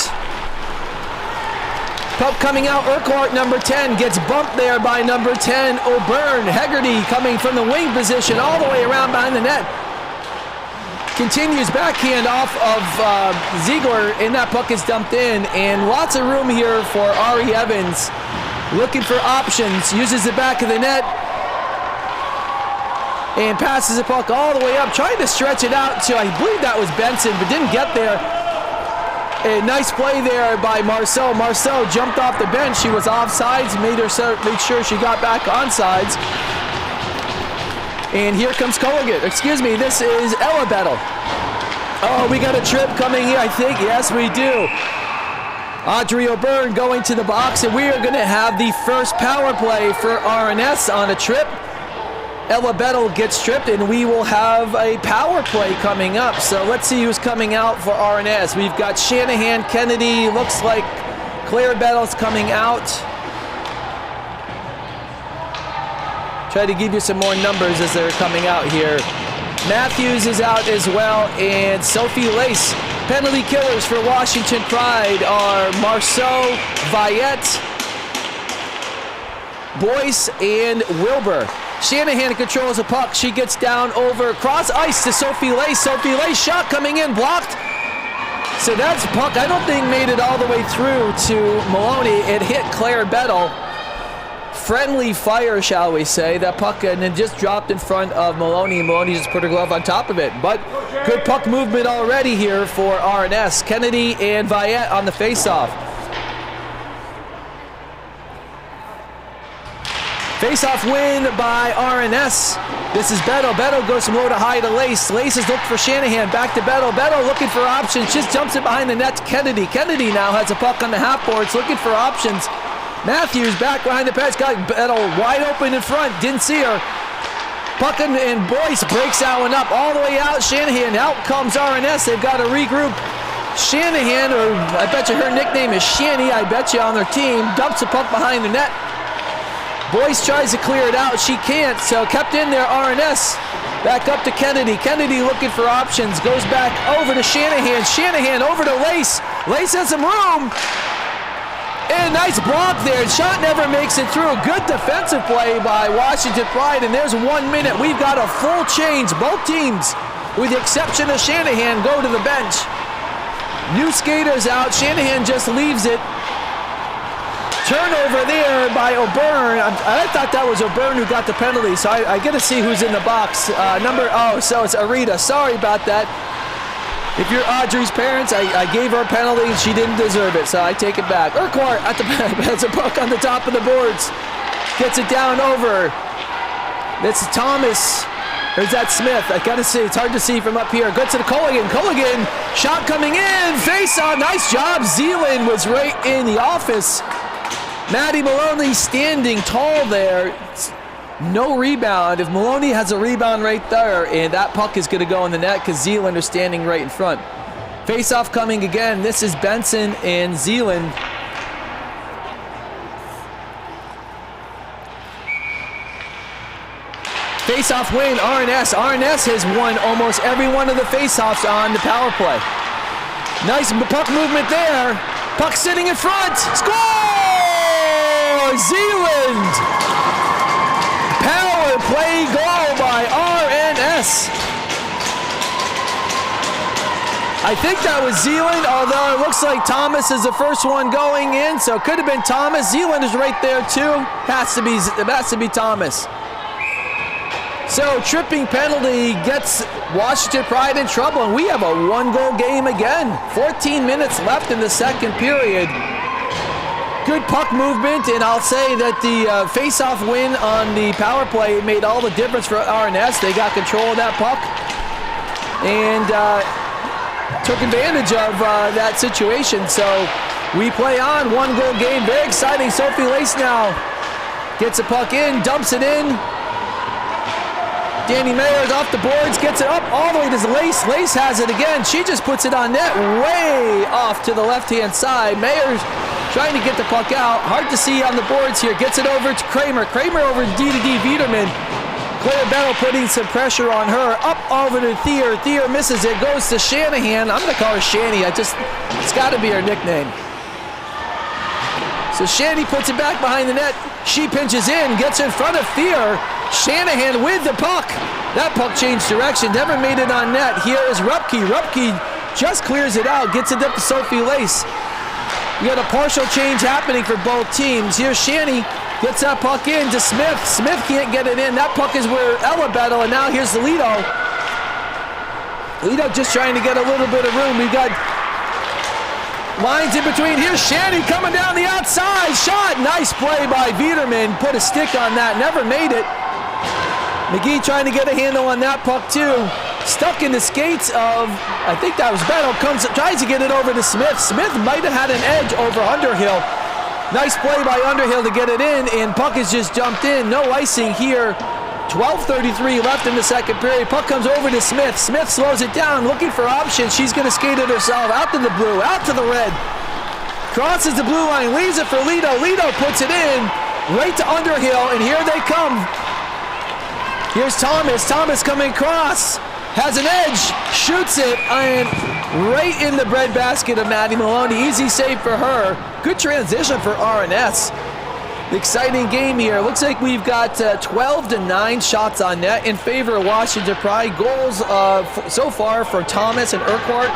Puck coming out. Urquhart, number 10, gets bumped there by number 10, O'Byrne. Hegarty coming from the wing position all the way around behind the net. Continues backhand off of Ziegler, and that puck is dumped in. And lots of room here for Ari Evans. Looking for options, uses the back of the net, and passes the puck all the way up, trying to stretch it out to, I believe that was Benson, but didn't get there. A nice play there by Marceau. Marceau jumped off the bench. She was offsides, made sure she got back onsides. And here comes Colligan. Excuse me, this is Ella Bettle. Oh, we got a trip coming here, I think. Yes, we do. Audrey O'Byrne going to the box, and we are going to have the first power play for RNS on a trip. Ella Bettle gets tripped, and we will have a power play coming up. So let's see who's coming out for RNS. We've got Shanahan, Kennedy. Looks like Claire Bettle's coming out. Try to give you some more numbers as they're coming out here. Matthews is out as well, and Sophie Lace. Penalty killers for Washington Pride are Marceau, Viet, Boyce, and Wilbur. Shanahan controls the puck. She gets down over cross ice to Sophie Lace. Sophie Lace shot coming in, blocked. So that's puck, I don't think made it all the way through to Maloney. It hit Claire Bettle. Friendly fire, shall we say. That puck and then just dropped in front of Maloney, and Maloney just put her glove on top of it. But good puck movement already here for RNS. Kennedy and Viet on the faceoff. Faceoff win by RNS. This is Bettle. Bettle goes from low to high to Lace. Lace is looking for Shanahan. Back to Bettle. Bettle looking for options. Just jumps it behind the net to Kennedy. Kennedy now has a puck on the half boards, looking for options. Matthews back behind the pass, got Bettle wide open in front, didn't see her. Puck and Boyce breaks that one up all the way out. Shanahan, out comes RNS. They've got to regroup. Shanahan, or I bet you her nickname is Shanny, I bet you on their team, dumps the puck behind the net. Boyce tries to clear it out. She can't, so kept in there RNS. Back up to Kennedy. Kennedy looking for options. Goes back over to Shanahan. Shanahan over to Lace. Lace has some room. And nice block there. Shot never makes it through. Good defensive play by Washington Pride. And there's 1 minute. We've got a full change. Both teams, with the exception of Shanahan, go to the bench. New skaters out. Shanahan just leaves it. Turnover there by O'Byrne. I thought that was O'Byrne who got the penalty, so I get to see who's in the box. So it's Arita. Sorry about that. If you're Audrey's parents, I gave her a penalty and she didn't deserve it, so I take it back. Urquhart at the back, has a puck on the top of the boards. Gets it down over. That's Thomas. Or is that Smith? I gotta see, it's hard to see from up here. Good to the Culligan. Culligan, shot coming in. Face on, nice job. Zeeland was right in the office. Maddie Maloney standing tall there. No rebound. If Maloney has a rebound right there, and that puck is going to go in the net because Zeeland are standing right in front. Face-off coming again. This is Benson and Zeeland. Face-off win, RNS. RNS has won almost every one of the face-offs on the power play. Nice puck movement there. Puck sitting in front. Score! Zeeland! Power play goal by RNS. I think that was Zeeland, although it looks like Thomas is the first one going in, so it could have been Thomas. Zeeland is right there too. Has to be Thomas. So tripping penalty gets Washington Pride in trouble, and we have a 1-goal game again. 14 minutes left in the second period. Good puck movement, and I'll say that the face-off win on the power play made all the difference for RNS. They got control of that puck and took advantage of that situation. So we play on, 1-goal game, very exciting. Sophie Lace now gets a puck in, dumps it in. Danny Mayers off the boards, gets it up all the way to Lace. Lace has it again. She just puts it on net way off to the left-hand side. Mayers trying to get the puck out. Hard to see on the boards here. Gets it over to Kramer. Kramer over to D2D Viederman. Claire Bettle putting some pressure on her. Up over to Thier. Thier misses it. Goes to Shanahan. I'm going to call her Shanny. It's got to be her nickname. So Shanny puts it back behind the net. She pinches in. Gets in front of Thier. Shanahan with the puck. That puck changed direction. Never made it on net. Here is Rupke. Rupke just clears it out. Gets it up to Sophie Lace. You got a partial change happening for both teams. Here's Shanny, gets that puck in to Smith. Smith can't get it in. That puck is where Ella Battle, and now here's Lito. Lito just trying to get a little bit of room. We've got lines in between. Here's Shanny coming down the outside. Shot, nice play by Viederman. Put a stick on that, never made it. McGee trying to get a handle on that puck too. Stuck in the skates of, I think that was Battle, tries to get it over to Smith. Smith might have had an edge over Underhill. Nice play by Underhill to get it in, and puck has just jumped in. No icing here. 12:33 left in the second period. Puck comes over to Smith. Smith slows it down, looking for options. She's going to skate it herself. Out to the blue, out to the red. Crosses the blue line, leaves it for Lito. Lito puts it in, right to Underhill, and here they come. Here's Thomas. Thomas coming across. Has an edge, shoots it, and right in the breadbasket of Maddie Maloney. Easy save for her. Good transition for RNS. Exciting game here. Looks like we've got 12-9 shots on net in favor of Washington Pride. Goals so far for Thomas and Urquhart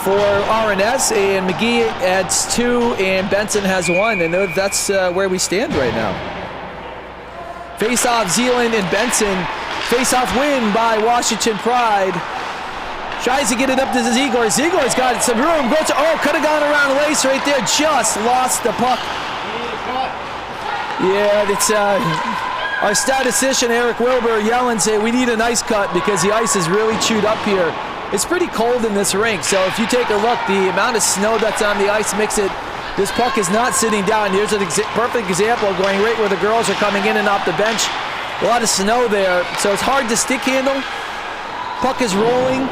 for RNS, and McGee adds 2, and Benson has 1, and that's where we stand right now. Face-off, Zeeland and Benson. Face-off win by Washington Pride. Tries to get it up to Ziegler. Ziegler's got some room. Could have gone around Lace right there. Just lost the puck. Yeah, it's our statistician Eric Wilbur yelling, say we need an ice cut because the ice is really chewed up here. It's pretty cold in this rink, so if you take a look, the amount of snow that's on the ice makes it This puck is not sitting down. Here's a perfect example of going right where the girls are coming in and off the bench. A lot of snow there, so it's hard to stick handle. Puck is rolling.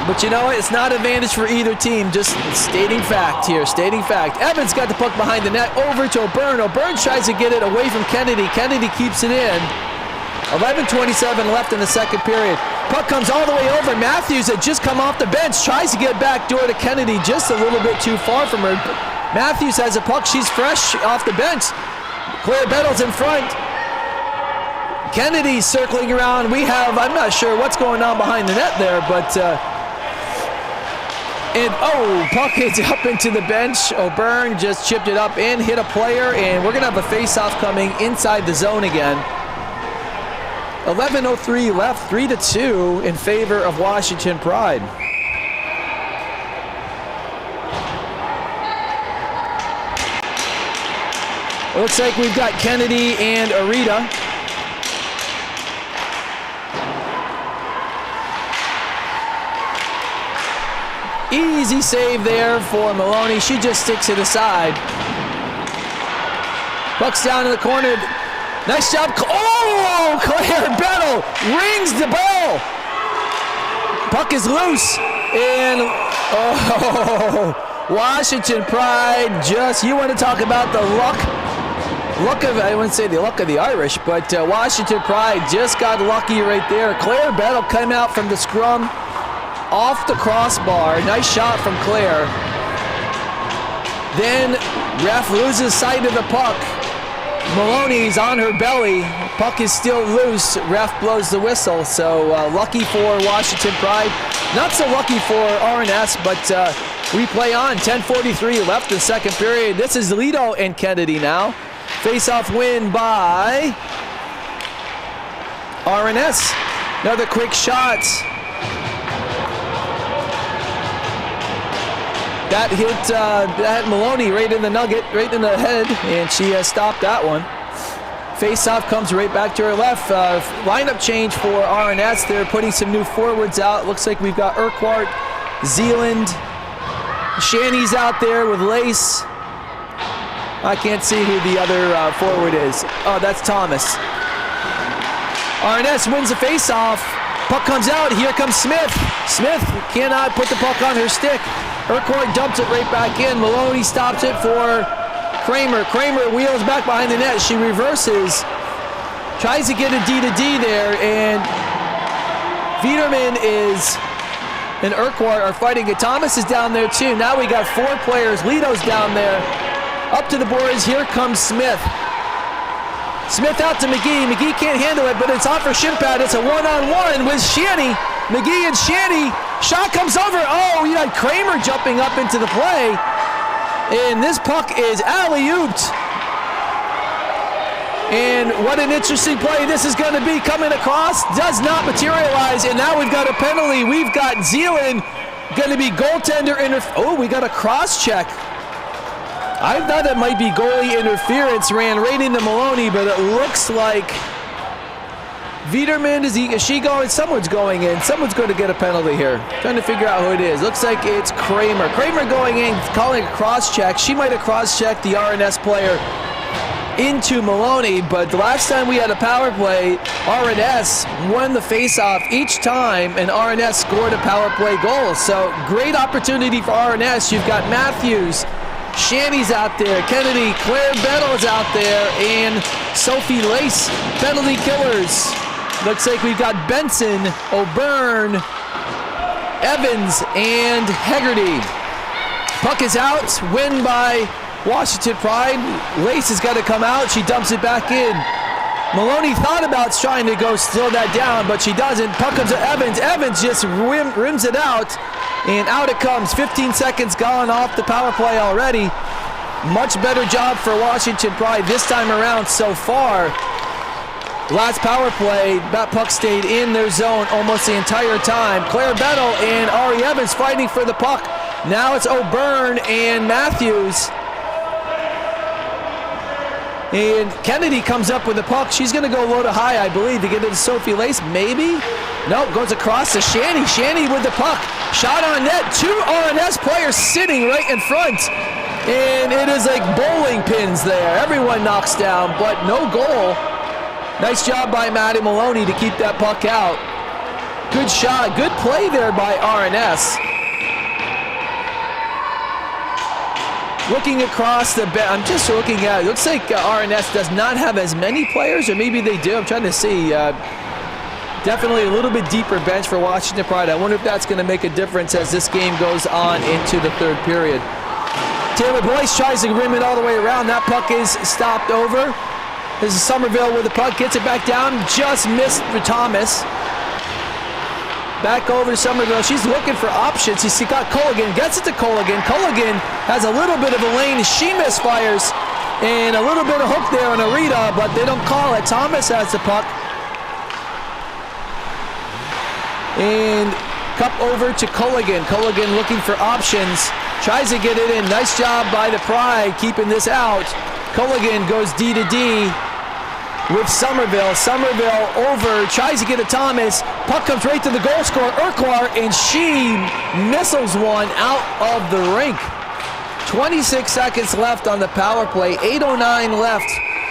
But you know what? It's not advantage for either team. Just stating fact here, stating fact. Evans got the puck behind the net, over to O'Byrne. O'Byrne tries to get it away from Kennedy. Kennedy keeps it in. 11:27 left in the second period. Puck comes all the way over. Matthews had just come off the bench, tries to get back door to Kennedy, just a little bit too far from her. Matthews has a puck. She's fresh off the bench. Claire Bettle's in front. Kennedy's circling around. I'm not sure what's going on behind the net there, but puck hits up into the bench. O'Byrne just chipped it up in, hit a player, and we're going to have a face-off coming inside the zone again. 11:03 left, 3-2 in favor of Washington Pride. It looks like we've got Kennedy and Arita. Easy save there for Maloney. She just sticks it aside. Puck's down in the corner. Nice job. Oh, Claire Bettle rings the bell. Puck is loose. And, Washington Pride you want to talk about the I wouldn't say the luck of the Irish, but Washington Pride just got lucky right there. Claire Bettle came out from the scrum off the crossbar. Nice shot from Claire. Then ref loses sight of the puck. Maloney's on her belly. Puck is still loose. Ref blows the whistle. So lucky for Washington Pride. Not so lucky for RNS, but we play on. 10:43 left in the second period. This is Lido and Kennedy now. Face-off win by RNS. Another quick shot. That hit Maloney right in the nugget, right in the head, and she has stopped that one. Face-off comes right back to her left. Lineup change for RNS. They're putting some new forwards out. Looks like we've got Urquhart, Zealand, Shanny's out there with Lace. I can't see who the other forward is. Oh, that's Thomas. RNS wins the face-off. Puck comes out. Here comes Smith. Smith cannot put the puck on her stick. Urquhart dumps it right back in. Maloney stops it for Kramer. Kramer wheels back behind the net. She reverses. Tries to get a D-to-D there, and Viderman and Urquhart are fighting it. Thomas is down there too. Now we got four players. Lido's down there. Up to the boards. Here comes Smith. Smith out to McGee. McGee can't handle it, but it's off for Shimpad. It's a one-on-one with Shanny. McGee and Shanny. Shot comes over. Oh, you had Kramer jumping up into the play. And this puck is alley-ooped. And what an interesting play this is going to be. Coming across, does not materialize. And now we've got a penalty. We've got Zealand going to be goaltender Oh, we got a cross-check. I thought it might be goalie interference. Ran right into Maloney, but it looks like Viderman, is she going? Someone's going in. Someone's going to get a penalty here. Trying to figure out who it is. Looks like it's Kramer. Kramer going in, calling a cross-check. She might have cross-checked the RNS player into Maloney, but the last time we had a power play, RNS won the face-off each time, and RNS scored a power play goal. So great opportunity for RNS. You've got Matthews, Shanny's out there, Kennedy, Claire Bettle's out there, and Sophie Lace, penalty killers. Looks like we've got Benson, O'Byrne, Evans, and Hegarty. Puck is out, win by Washington Pride. Lace has got to come out. She dumps it back in. Maloney thought about trying to go slow that down, but she doesn't. Puck comes to Evans. Evans just rims it out, and out it comes. 15 seconds gone off the power play already. Much better job for Washington Pride this time around so far. Last power play, that puck stayed in their zone almost the entire time. Claire Bettle and Ari Evans fighting for the puck. Now it's O'Byrne and Matthews. And Kennedy comes up with the puck. She's going to go low to high, I believe, to get it to Sophie Lace. Maybe? Nope, goes across to Shanny. Shanny with the puck. Shot on net. Two RNS players sitting right in front. And it is like bowling pins there. Everyone knocks down, but no goal. Nice job by Maddie Maloney to keep that puck out. Good shot, good play there by RNS. Looking across the bench, I'm just looking at it. Looks like RNS does not have as many players, or maybe they do. I'm trying to see. Definitely a little bit deeper bench for Washington Pride. I wonder if that's going to make a difference as this game goes on into the third period. Taylor Boyce tries to rim it all the way around. That puck is stopped over. This is Somerville with the puck, gets it back down, just missed for Thomas. Back over to Somerville. She's looking for options. She's got Culligan, gets it to Culligan. Culligan has a little bit of a lane. She misfires, and a little bit of hook there on Arita, but they don't call it. Thomas has the puck. And cup over to Culligan. Culligan looking for options. Tries to get it in. Nice job by the Pride keeping this out. Culligan goes D to D with Somerville. Somerville over, tries to get to Thomas. Puck comes right to the goal scorer, Urquhart, and she missiles one out of the rink. 26 seconds left on the power play. 8:09 left.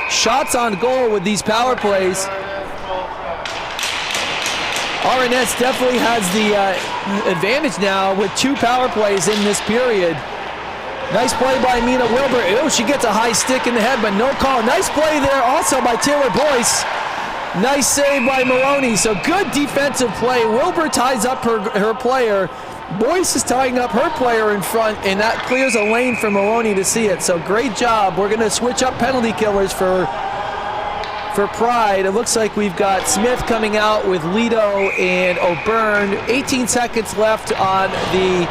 Shots on goal with these power plays. RNS definitely has the advantage now with 2 power plays in this period. Nice play by Mina Wilbur. Oh, she gets a high stick in the head, but no call. Nice play there also by Taylor Boyce. Nice save by Maloney. So good defensive play. Wilbur ties up her player. Boyce is tying up her player in front, and that clears a lane for Maloney to see it. So great job. We're going to switch up penalty killers for Pride. It looks like we've got Smith coming out with Lido and O'Byrne. 18 seconds left on the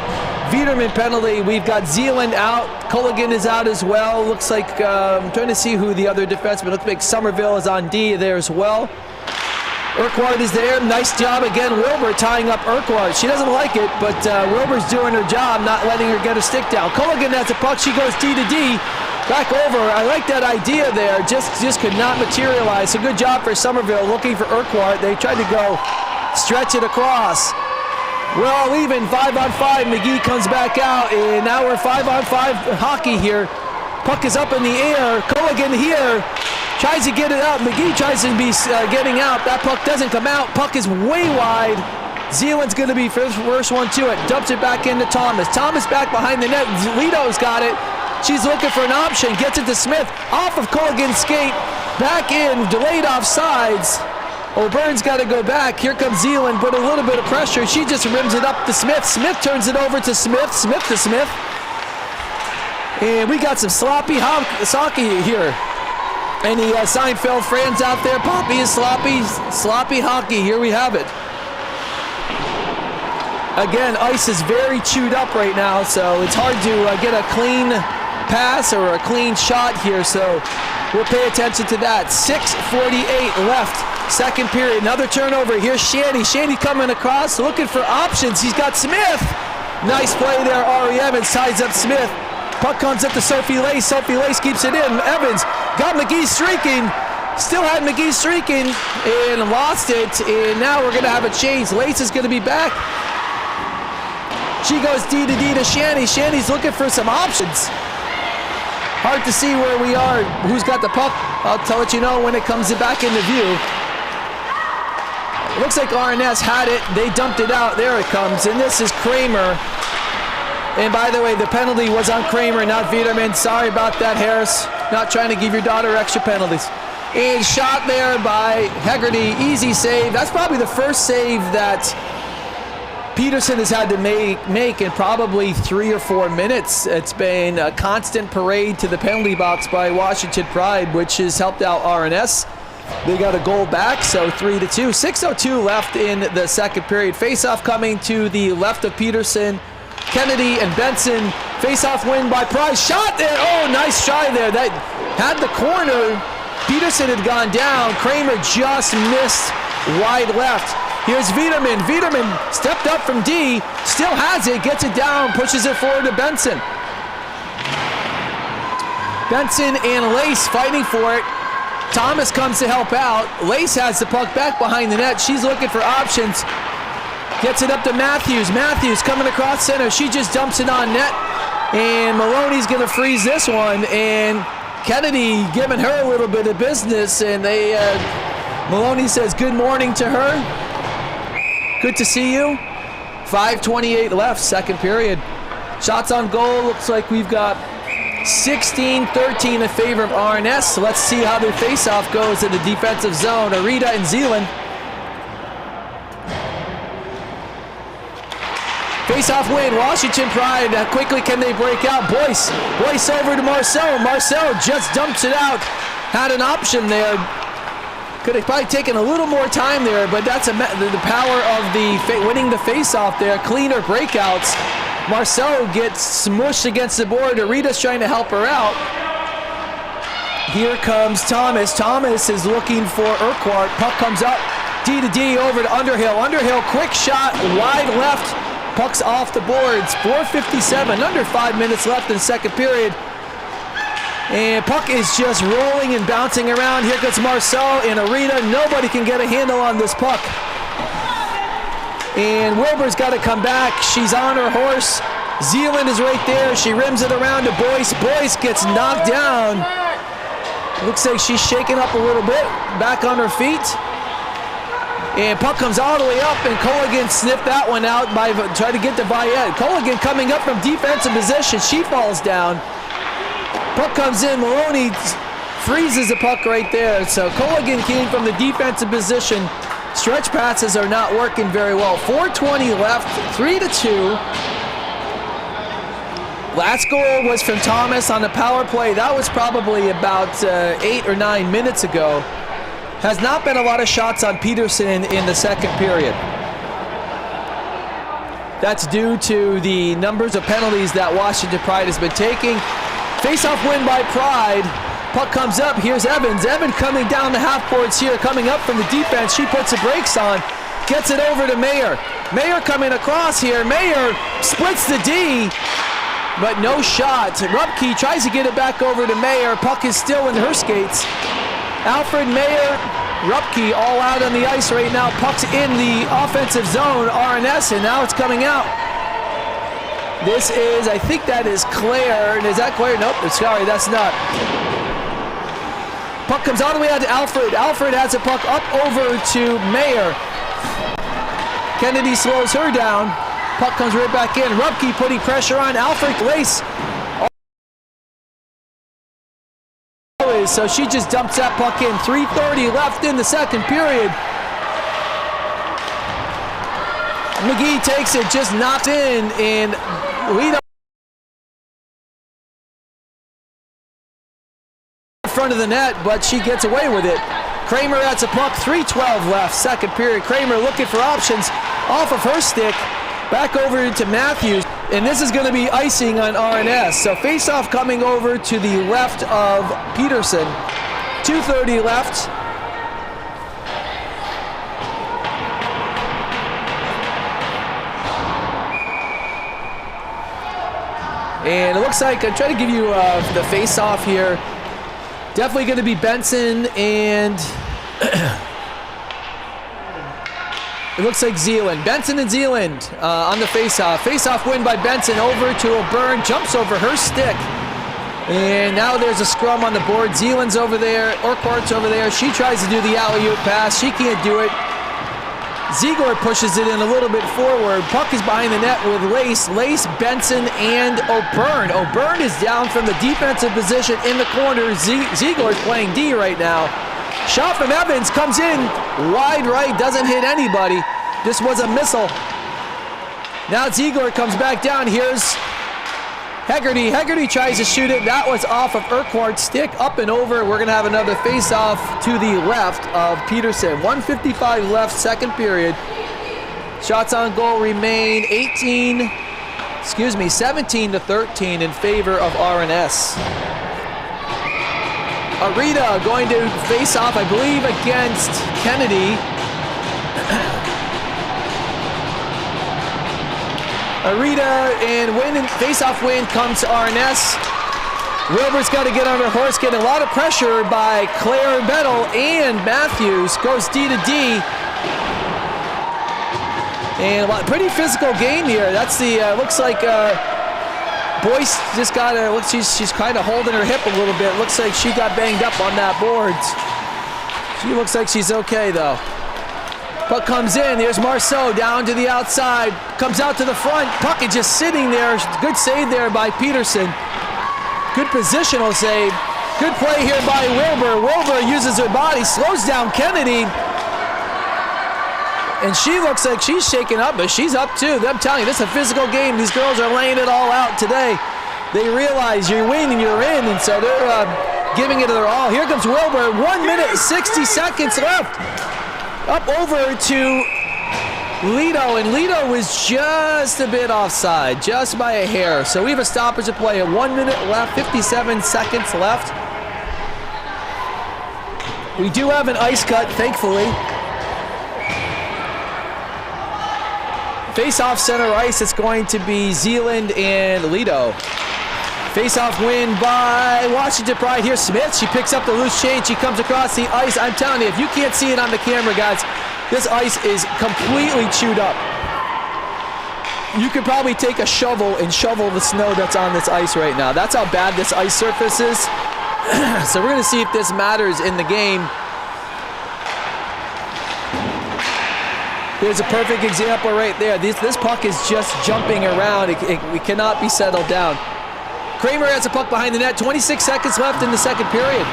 Viderman penalty. We've got Zeeland out. Culligan is out as well. Looks like, I'm trying to see who the other defenseman, looks like Somerville is on D there as well. Urquhart is there. Nice job again. Wilbur tying up Urquhart. She doesn't like it, but Wilbur's doing her job, not letting her get her stick down. Culligan has a puck. She goes D to D. Back over. I like that idea there. Just could not materialize. So good job for Somerville looking for Urquhart. They tried to go stretch it across. We're all even. 5-on-5. McGee comes back out, and now we're 5-on-5 hockey here. Puck is up in the air. Culligan here tries to get it out. McGee tries to be getting out. That puck doesn't come out. Puck is way wide. Zeeland's going to be first one to it. Dumps it back into Thomas. Thomas back behind the net. Lido's got it. She's looking for an option. Gets it to Smith. Off of Culligan's skate. Back in. Delayed offsides. O'Byrne's got to go back. Here comes Zeeland. Put a little bit of pressure. She just rims it up to Smith. Smith turns it over to Smith. Smith to Smith. And we got some sloppy hockey here. Any Seinfeld fans out there? Poppy is sloppy hockey. Here we have it. Again, ice is very chewed up right now, so it's hard to get a clean pass or a clean shot here, so we'll pay attention to that. 6:48 left, second period. Another turnover. Here's Shandy. Shandy coming across, looking for options. He's got Smith. Nice play there. Ari Evans ties up Smith. Puck comes up to Sophie Lace. Sophie Lace keeps it in. Evans got McGee streaking. Still had McGee streaking and lost it. And now we're going to have a change. Lace is going to be back. She goes D to D to Shandy. Shandy's looking for some options. Hard to see where we are. Who's got the puck? I'll let you know when it comes back into view. It looks like RNS had it. They dumped it out. There it comes. And this is Kramer. And by the way, the penalty was on Kramer, not Viderman. Sorry about that, Harris. Not trying to give your daughter extra penalties. And shot there by Hegarty. Easy save. That's probably the first save that Peterson has had to make in probably 3 or 4 minutes. It's been a constant parade to the penalty box by Washington Pride, which has helped out RNS. They got a goal back, so 3-2. 6:02 left in the second period. Face-off coming to the left of Peterson. Kennedy and Benson. Face-off win by Price. Shot there. Oh, nice try there. That had the corner. Peterson had gone down. Kramer just missed wide left. Here's Viderman. Viderman stepped up from D. Still has it. Gets it down. Pushes it forward to Benson. Benson and Lace fighting for it. Thomas comes to help out. Lace has the puck back behind the net. She's looking for options. Gets it up to Matthews. Matthews coming across center. She just dumps it on net. And Maloney's going to freeze this one, and Kennedy giving her a little bit of business, and Maloney says good morning to her. Good to see you. 5:28 left, second period. Shots on goal, looks like we've got 16-13 in favor of RNS. So let's see how the faceoff goes in the defensive zone. Arita and Zealand. Faceoff win, Washington Pride. How quickly can they break out? Boyce over to Marcel. Marcel just dumps it out. Had an option there. Could have probably taken a little more time there, but that's the power of winning the faceoff there. Cleaner breakouts. Marcel gets smushed against the board. Arita's trying to help her out. Here comes Thomas. Thomas is looking for Urquhart. Puck comes up. D to D over to Underhill. Underhill, quick shot, wide left. Puck's off the boards. 4:57, under 5 minutes left in the second period. And puck is just rolling and bouncing around. Here comes Marcel and Arita. Nobody can get a handle on this puck. And Wilbur's got to come back. She's on her horse. Zealand is right there. She rims it around to Boyce. Boyce gets knocked down. Looks like she's shaking up a little bit. Back on her feet. And puck comes all the way up, and Colligan sniffed that one out by trying to get to Viette. Colligan coming up from defensive position. She falls down. Puck comes in. Maloney freezes the puck right there. So Colligan came from the defensive position. Stretch passes are not working very well. 4:20 left, 3-2. Last goal was from Thomas on the power play. That was probably about 8 or 9 minutes ago. Has not been a lot of shots on Peterson in the second period. That's due to the numbers of penalties that Washington Pride has been taking. Face-off win by Pride. Puck comes up. Here's Evans. Evans coming down the half boards here, coming up from the defense. She puts the brakes on, gets it over to Mayer. Mayer coming across here. Mayer splits the D, but no shot. Rupke tries to get it back over to Mayer. Puck is still in her skates. Alfred, Mayer, Rupke all out on the ice right now. Puck's in the offensive zone, RNS, and now it's coming out. This is, I think that is Claire. Is that Claire? Nope, sorry, that's not. Puck comes all the way out to Alfred. Alfred has a puck up over to Mayer. Kennedy slows her down. Puck comes right back in. Rupke putting pressure on Alfred Lace. So she just dumps that puck in. 3:30 left in the second period. McGee takes it, just knocked in, and we don't in front of the net, but she gets away with it. Kramer has a puck, 3:12 left, second period. Kramer looking for options off of her stick, back over to Matthews, and this is going to be icing on RNS. So face-off coming over to the left of Peterson. 2:30 left. And it looks like, I'm trying to give you the face-off here. Definitely going to be Benson and it looks like Zealand. Benson and Zealand on the face-off. Face-off win by Benson over to O'Byrne. Jumps over her stick. And now there's a scrum on the board. Zealand's over there. Urquhart's over there. She tries to do the alley-oop pass. She can't do it. Ziegler pushes it in a little bit forward. Puck is behind the net with Lace. Lace, Benson, and O'Byrne. O'Byrne is down from the defensive position in the corner. Ziegler's playing D right now. Shot from Evans comes in. Wide right, doesn't hit anybody. This was a missile. Now Ziegler comes back down. Here's Hegarty. Hegarty tries to shoot it. That was off of Urquhart's stick, up and over. We're going to have another face-off to the left of Peterson. 1:55 left, second period. Shots on goal remain 17-13 in favor of RNS. Arita going to face off, I believe, against Kennedy. Arita and face-off win comes to RNS. Wilbur's got to get on her horse, getting a lot of pressure by Claire Bettle and Matthews. Goes D to D. And a pretty physical game here. That's the, looks like Boyce just got a, look, she's kind of holding her hip a little bit. Looks like she got banged up on that board. She looks like she's okay though. Puck comes in, here's Marceau down to the outside, comes out to the front, puck is just sitting there. Good save there by Peterson. Good positional save. Good play here by Wilbur. Wilbur uses her body, slows down Kennedy. And she looks like she's shaken up, but she's up too. I'm telling you, this is a physical game. These girls are laying it all out today. They realize you're winning, you're in, and so they're giving it their all. Here comes Wilbur, 1 minute, 60 seconds left. Up over to Lido, and Lido was just a bit offside, just by a hair. So we have a stoppage of play, 1 minute left, 57 seconds left. We do have an ice cut, thankfully. Face-off center ice, it's going to be Zealand and Lido. Face-off win by Washington Pride. Here's Smith, she picks up the loose change, she comes across the ice. I'm telling you, if you can't see it on the camera, guys, this ice is completely chewed up. You could probably take a shovel and shovel the snow that's on this ice right now. That's how bad this ice surface is. So we're gonna see if this matters in the game. Here's a perfect example right there. This puck is just jumping around. It cannot be settled down. Kramer has a puck behind the net. 26 seconds left in the second period.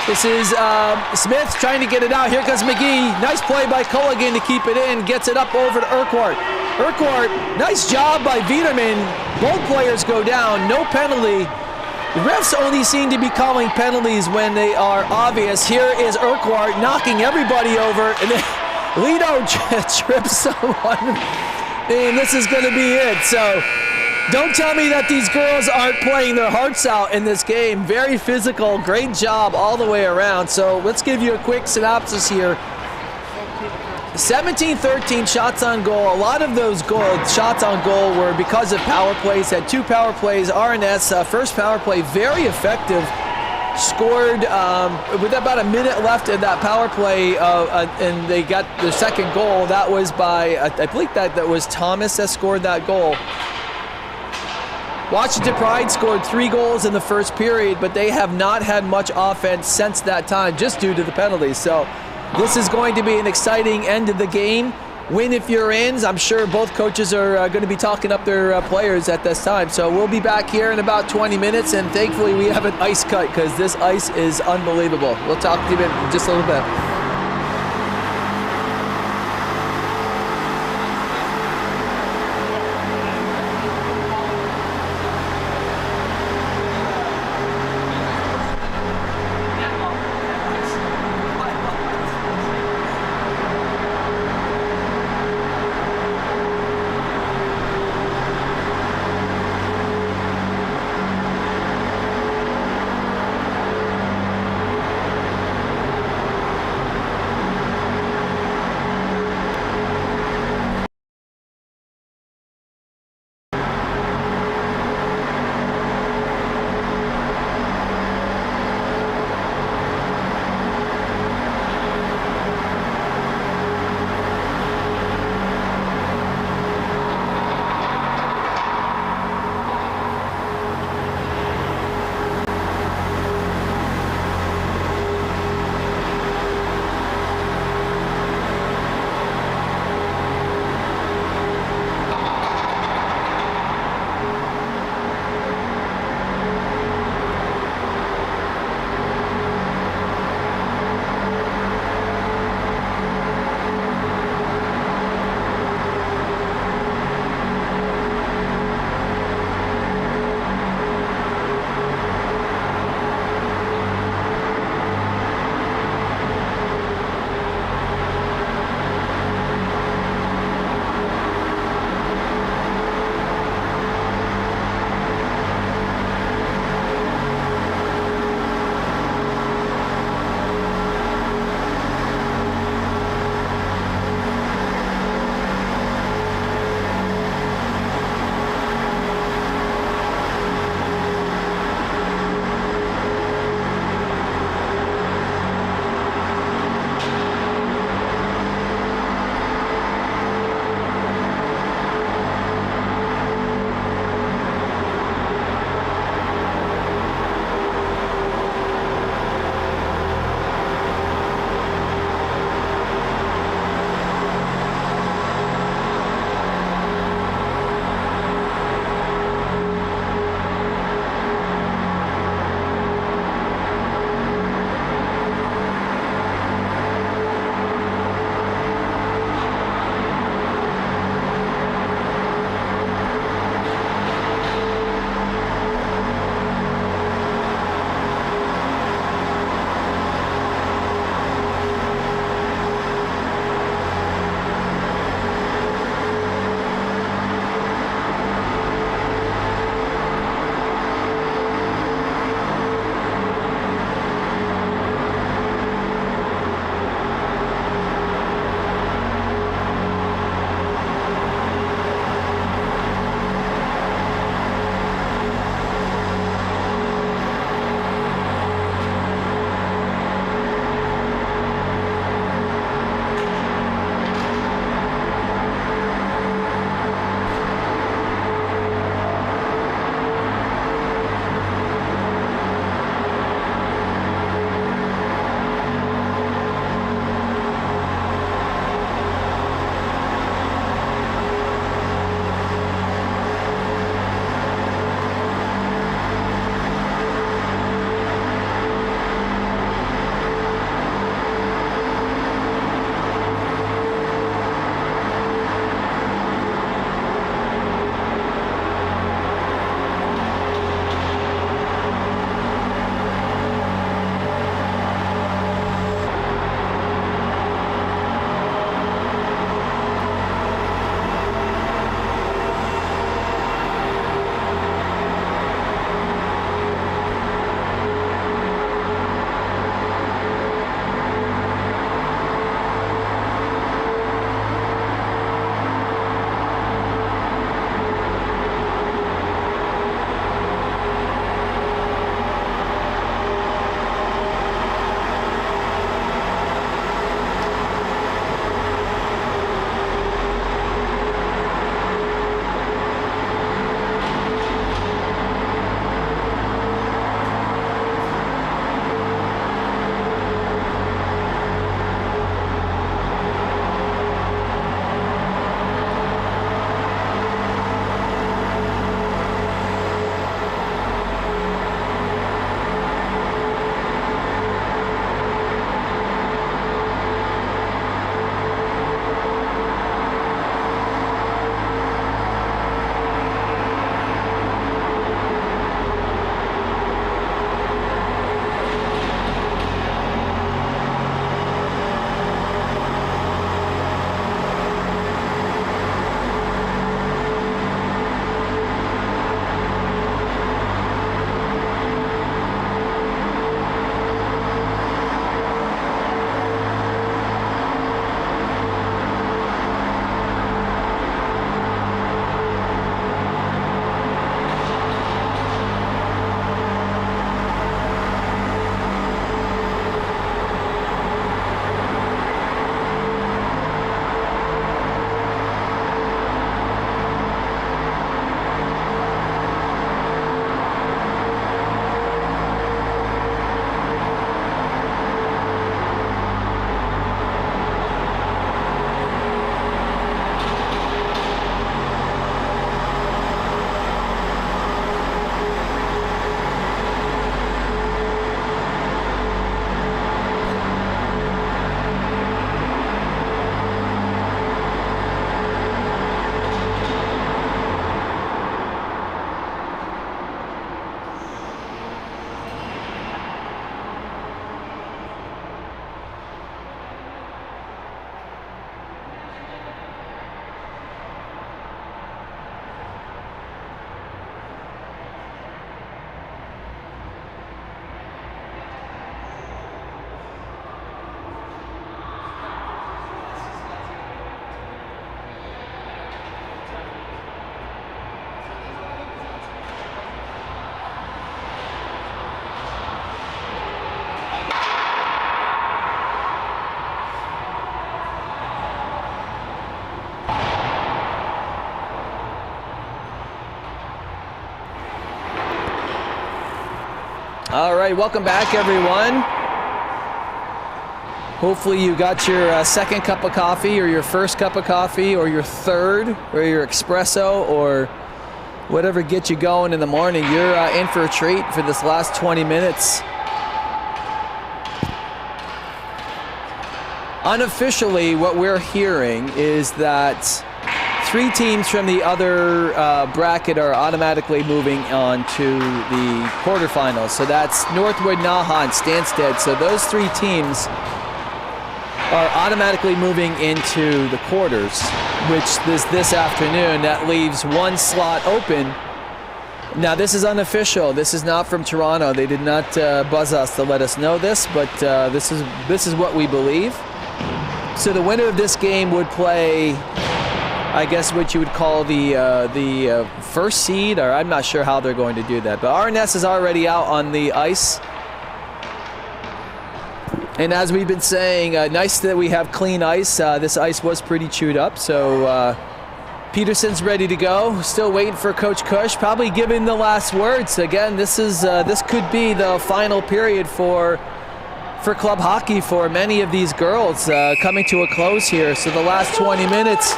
This is Smith trying to get it out. Here comes McGee. Nice play by Culligan to keep it in. Gets it up over to Urquhart. Urquhart, nice job by Viderman. Both players go down. No penalty. The refs only seem to be calling penalties when they are obvious. Here is Urquhart knocking everybody over. And then Lido trips someone, and this is going to be it. So don't tell me that these girls aren't playing their hearts out in this game. Very physical, great job all the way around. So let's give you a quick synopsis here. 17-13 shots on goal. A lot of those shots on goal were because of power plays. Had 2 power plays. RNS, first power play, very effective. Scored with about a minute left in that power play, and they got the second goal. That was by, I believe that was Thomas that scored that goal. Washington Pride scored 3 goals in the first period, but they have not had much offense since that time, just due to the penalties. So this is going to be an exciting end of the game. Win if you're in. I'm sure both coaches are going to be talking up their players at this time. So we'll be back here in about 20 minutes, and thankfully we have an ice cut because this ice is unbelievable. We'll talk to you in just a little bit. All right, welcome back, everyone. Hopefully you got your second cup of coffee, or your first cup of coffee, or your third, or your espresso, or whatever gets you going in the morning. You're in for a treat for this last 20 minutes. Unofficially, what we're hearing is that 3 teams from the other bracket are automatically moving on to the quarterfinals. So that's Northwood, Naha, and Stansted. So those 3 teams are automatically moving into the quarters, which is this afternoon. That leaves 1 slot open. Now, this is unofficial. This is not from Toronto. They did not buzz us to let us know this, but this is what we believe. So the winner of this game would play, I guess, what you would call the first seed, or I'm not sure how they're going to do that. But RNS is already out on the ice. And as we've been saying, nice that we have clean ice. This ice was pretty chewed up, so Peterson's ready to go. Still waiting for Coach Cush, probably giving the last words. Again, this could be the final period for club hockey for many of these girls, coming to a close here. So the last 20 minutes.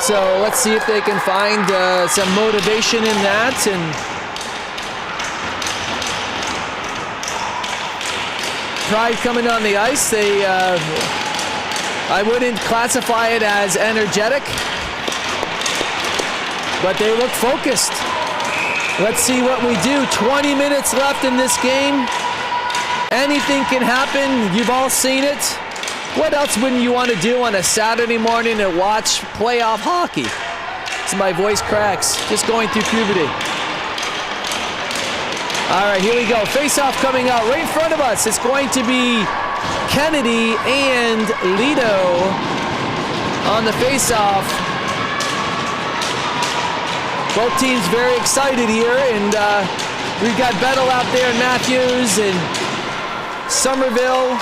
So let's see if they can find some motivation in that. And Pride coming on the ice. They, I wouldn't classify it as energetic, but they look focused. Let's see what we do. 20 minutes left in this game. Anything can happen. You've all seen it. What else wouldn't you want to do on a Saturday morning and watch playoff hockey? So my voice cracks, just going through puberty. All right, here we go. Face-off coming out right in front of us. It's going to be Kennedy and Lido on the face-off. Both teams very excited here, and we've got Bettle out there, and Matthews, and Somerville.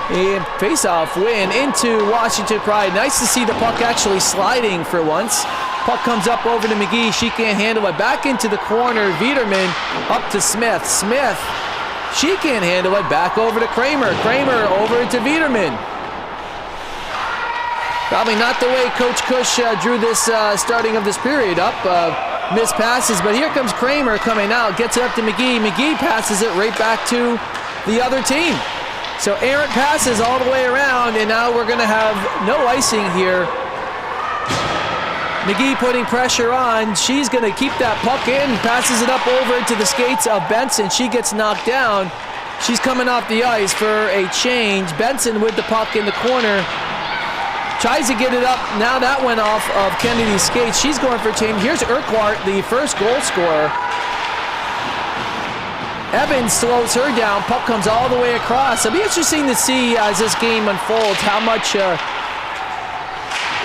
And face-off win into Washington Pride. Nice to see the puck actually sliding for once. Puck comes up over to McGee. She can't handle it. Back into the corner. Viederman up to Smith. Smith, she can't handle it. Back over to Kramer. Kramer over to Viederman. Probably not the way Coach Cush drew this starting of this period up. Missed passes, but here comes Kramer coming out. Gets it up to McGee. McGee passes it right back to the other team. So errant passes all the way around, and now we're going to have no icing here. McGee putting pressure on. She's going to keep that puck in, passes it up over to the skates of Benson. She gets knocked down. She's coming off the ice for a change. Benson with the puck in the corner. Tries to get it up. Now that went off of Kennedy's skates. She's going for a change. Here's Urquhart, the first goal scorer. Evans slows her down. Puck comes all the way across. It'll be interesting to see as this game unfolds how much,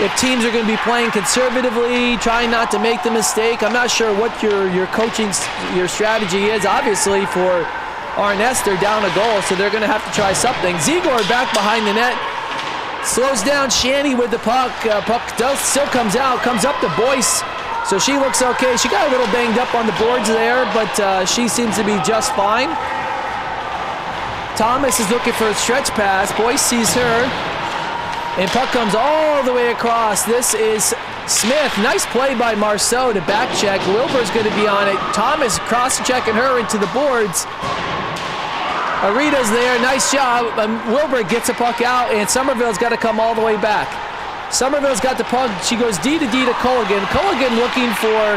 if teams are going to be playing conservatively, trying not to make the mistake. I'm not sure what your coaching, your strategy is. Obviously for RNS, they're down a goal, so they're going to have to try something. Ziegler back behind the net. Slows down Shanny with the puck. Puck still comes out, comes up to Boyce. So she looks okay. She got a little banged up on the boards there, but she seems to be just fine. Thomas is looking for a stretch pass. Boyce sees her. And puck comes all the way across. This is Smith. Nice play by Marceau to back check. Wilbur's going to be on it. Thomas cross-checking her into the boards. Arita's there. Nice job. Wilbur gets a puck out, and Somerville's got to come all the way back. Somerville's got the puck. She goes D to Culligan. Culligan looking for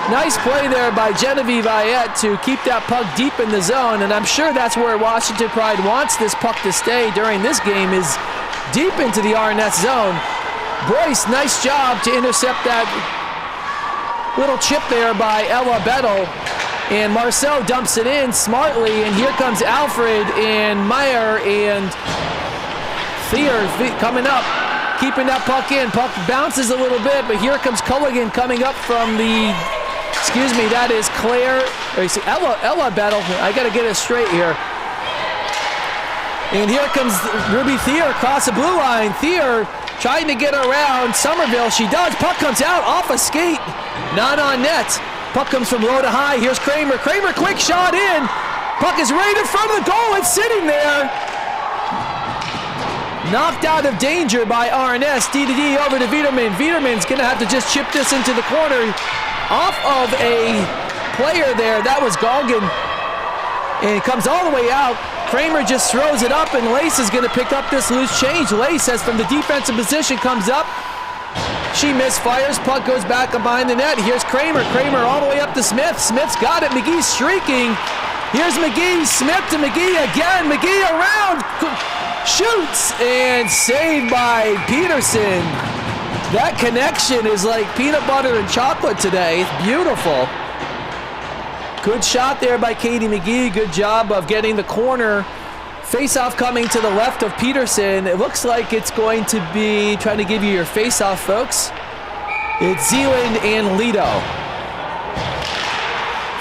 nice play there by Genevieve Ayette to keep that puck deep in the zone, and I'm sure that's where Washington Pride wants this puck to stay during this game, is deep into the RNS zone. Boyce, nice job to intercept that little chip there by Ella Bettle, and Marceau dumps it in smartly, and here comes Alfred and Meyer and Thier coming up, keeping that puck in. Puck bounces a little bit, but here comes Culligan coming up from the, excuse me, that is Claire, or you see Ella Bettle. I got to get it straight here. And here comes Ruby Thier across the blue line. Thier trying to get around Somerville. She does. Puck comes out off a skate. Not on net. Puck comes from low to high. Here's Kramer. Kramer, quick shot in. Puck is right in front of the goal. It's sitting there. Knocked out of danger by RNS. D over to Viderman. Viderman's going to have to just chip this into the corner. Off of a player there. That was Goggin. And it comes all the way out. Kramer just throws it up, and Lace is going to pick up this loose change. Lace, as from the defensive position, comes up. She misfires. Puck goes back behind the net. Here's Kramer. Kramer all the way up to Smith. Smith's got it. McGee's streaking. Here's McGee. Smith to McGee again. McGee around. Shoots. And saved by Peterson. That connection is like peanut butter and chocolate today. It's beautiful. Good shot there by Katie McGee. Good job of getting the corner. Face-off coming to the left of Peterson. It looks like it's going to be, trying to give you your face-off, folks. It's Zealand and Lido.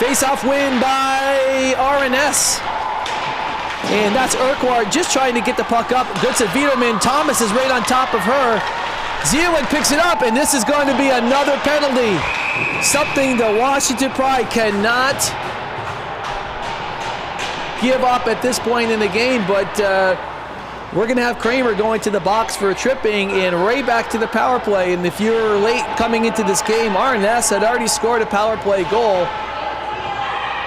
Face-off win by RNS. And that's Urquhart just trying to get the puck up. Good to Viderman. Thomas is right on top of her. Zealand picks it up, and this is going to be another penalty. Something the Washington Pride cannot give up at this point in the game, but we're going to have Kramer going to the box for a tripping and right back to the power play. And if you're late coming into this game, RNS had already scored a power play goal.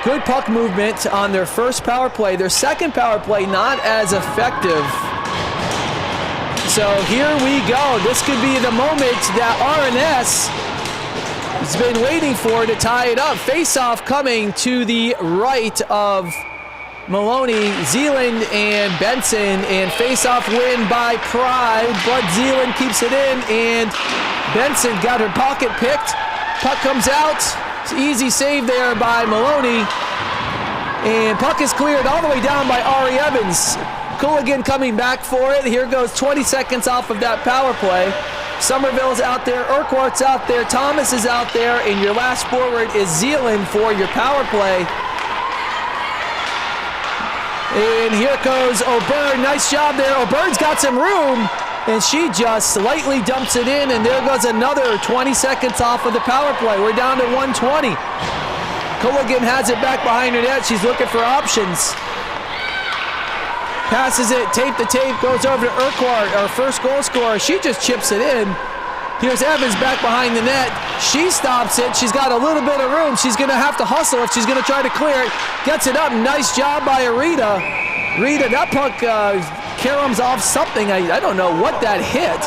Good puck movement on their first power play. Their second power play not as effective. So here we go. This could be the moment that RNS has been waiting for to tie it up. Face-off coming to the right of Maloney, Zealand, and Benson, and face-off win by Pride, but Zealand keeps it in, and Benson got her pocket picked. Puck comes out. It's an easy save there by Maloney, and puck is cleared all the way down by Ari Evans. Cooligan coming back for it. Here goes 20 seconds off of that power play. Somerville's out there, Urquhart's out there, Thomas is out there, and your last forward is Zealand for your power play. And here goes O'Byrne. Nice job there. O'Byrne's got some room, and she just lightly dumps it in, and there goes another 20 seconds off of the power play. We're down to 120. Cooligan has it back behind her net. She's looking for options. Passes it, tape to tape, goes over to Urquhart, our first goal scorer. She just chips it in. Here's Evans back behind the net. She stops it. She's got a little bit of room. She's going to have to hustle if she's going to try to clear it. Gets it up. Nice job by Arita. Rita, that puck caroms off something. I don't know what that hit.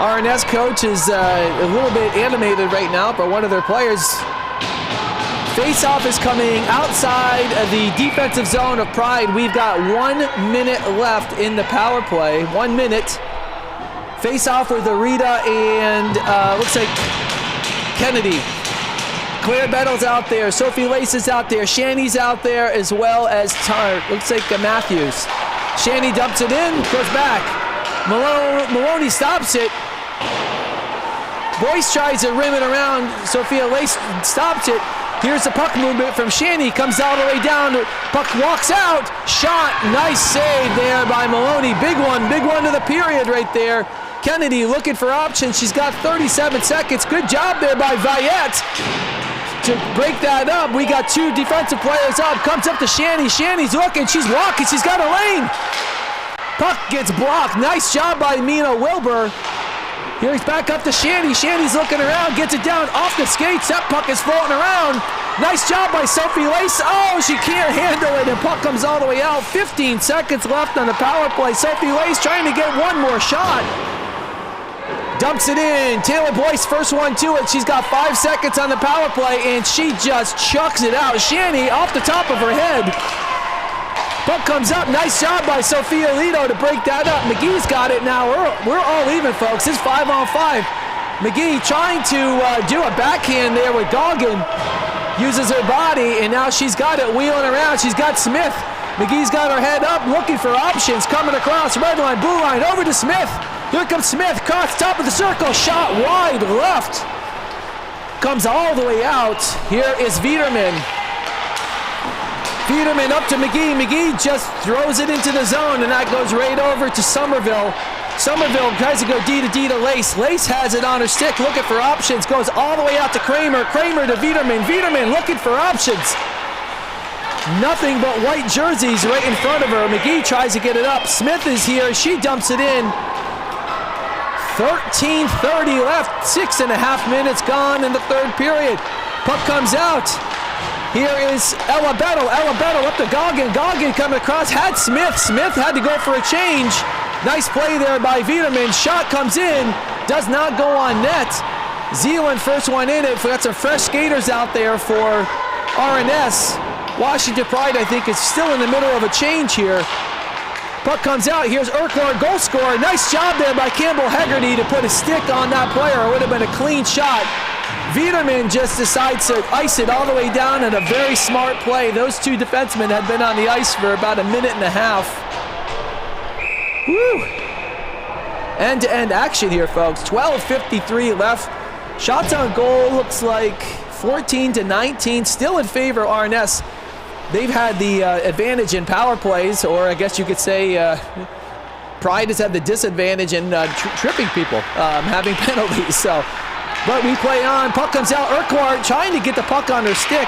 RNS coach is a little bit animated right now for one of their players. Face-off is coming outside of the defensive zone of Pride. We've got 1 minute left in the power play. 1 minute. Face-off with Arita and looks like Kennedy. Claire Bettle's out there. Sophie Lace is out there. Shanny's out there, as well as looks like Matthews. Shanny dumps it in, goes back. Maloney stops it. Boyce tries to rim it around. Sophia Lace stops it. Here's the puck movement from Shanny. Comes all the way down. Puck walks out. Shot. Nice save there by Maloney. Big one to the period right there. Kennedy looking for options. She's got 37 seconds. Good job there by Vayette to break that up. We got two defensive players up. Comes up to Shanny. Shanny's looking. She's walking. She's got a lane. Puck gets blocked. Nice job by Mina Wilbur. Here's back up to Shanny. Shanny's looking around, gets it down off the skates. That puck is floating around. Nice job by Sophie Lace. Oh, she can't handle it, and puck comes all the way out. 15 seconds left on the power play. Sophie Lace trying to get one more shot. Dumps it in. Taylor Boyce, first one to it. She's got 5 seconds on the power play, and she just chucks it out. Shanny off the top of her head. Puck comes up. Nice job by Sophia Lido to break that up. McGee's got it now. We're all even, folks. It's 5-on-5. McGee trying to do a backhand there with Goggin. Uses her body, and now she's got it wheeling around. She's got Smith. McGee's got her head up, looking for options. Coming across, red line, blue line, over to Smith. Here comes Smith, across top of the circle. Shot wide left. Comes all the way out. Here is Viderman. Viderman up to McGee. McGee just throws it into the zone, and that goes right over to Somerville. Somerville tries to go D to Lace. Lace has it on her stick, looking for options. Goes all the way out to Kramer. Kramer to Viderman. Viderman looking for options. Nothing but white jerseys right in front of her. McGee tries to get it up. Smith is here. She dumps it in. 13:30 left. 6.5 minutes gone in the third period. Puck comes out. Here is Ella Bettle. Ella Bettle up to Goggin. Goggin coming across. Had Smith. Smith had to go for a change. Nice play there by Viderman. Shot comes in. Does not go on net. Zealand first one in it. We got some fresh skaters out there for RNS. Washington Pride, I think, is still in the middle of a change here. Puck comes out. Here's Urquhart, goal scorer. Nice job there by Campbell Hegarty to put a stick on that player. It would have been a clean shot. Viderman just decides to ice it all the way down in a very smart play. Those two defensemen had been on the ice for about a minute and a half. Woo! End-to-end action here, folks. 12:53 left. Shots on goal looks like 14-19, still in favor of RNS. They've had the advantage in power plays, or I guess you could say Pride has had the disadvantage in tripping people, having penalties. So, but we play on. Puck comes out. Urquhart trying to get the puck on her stick.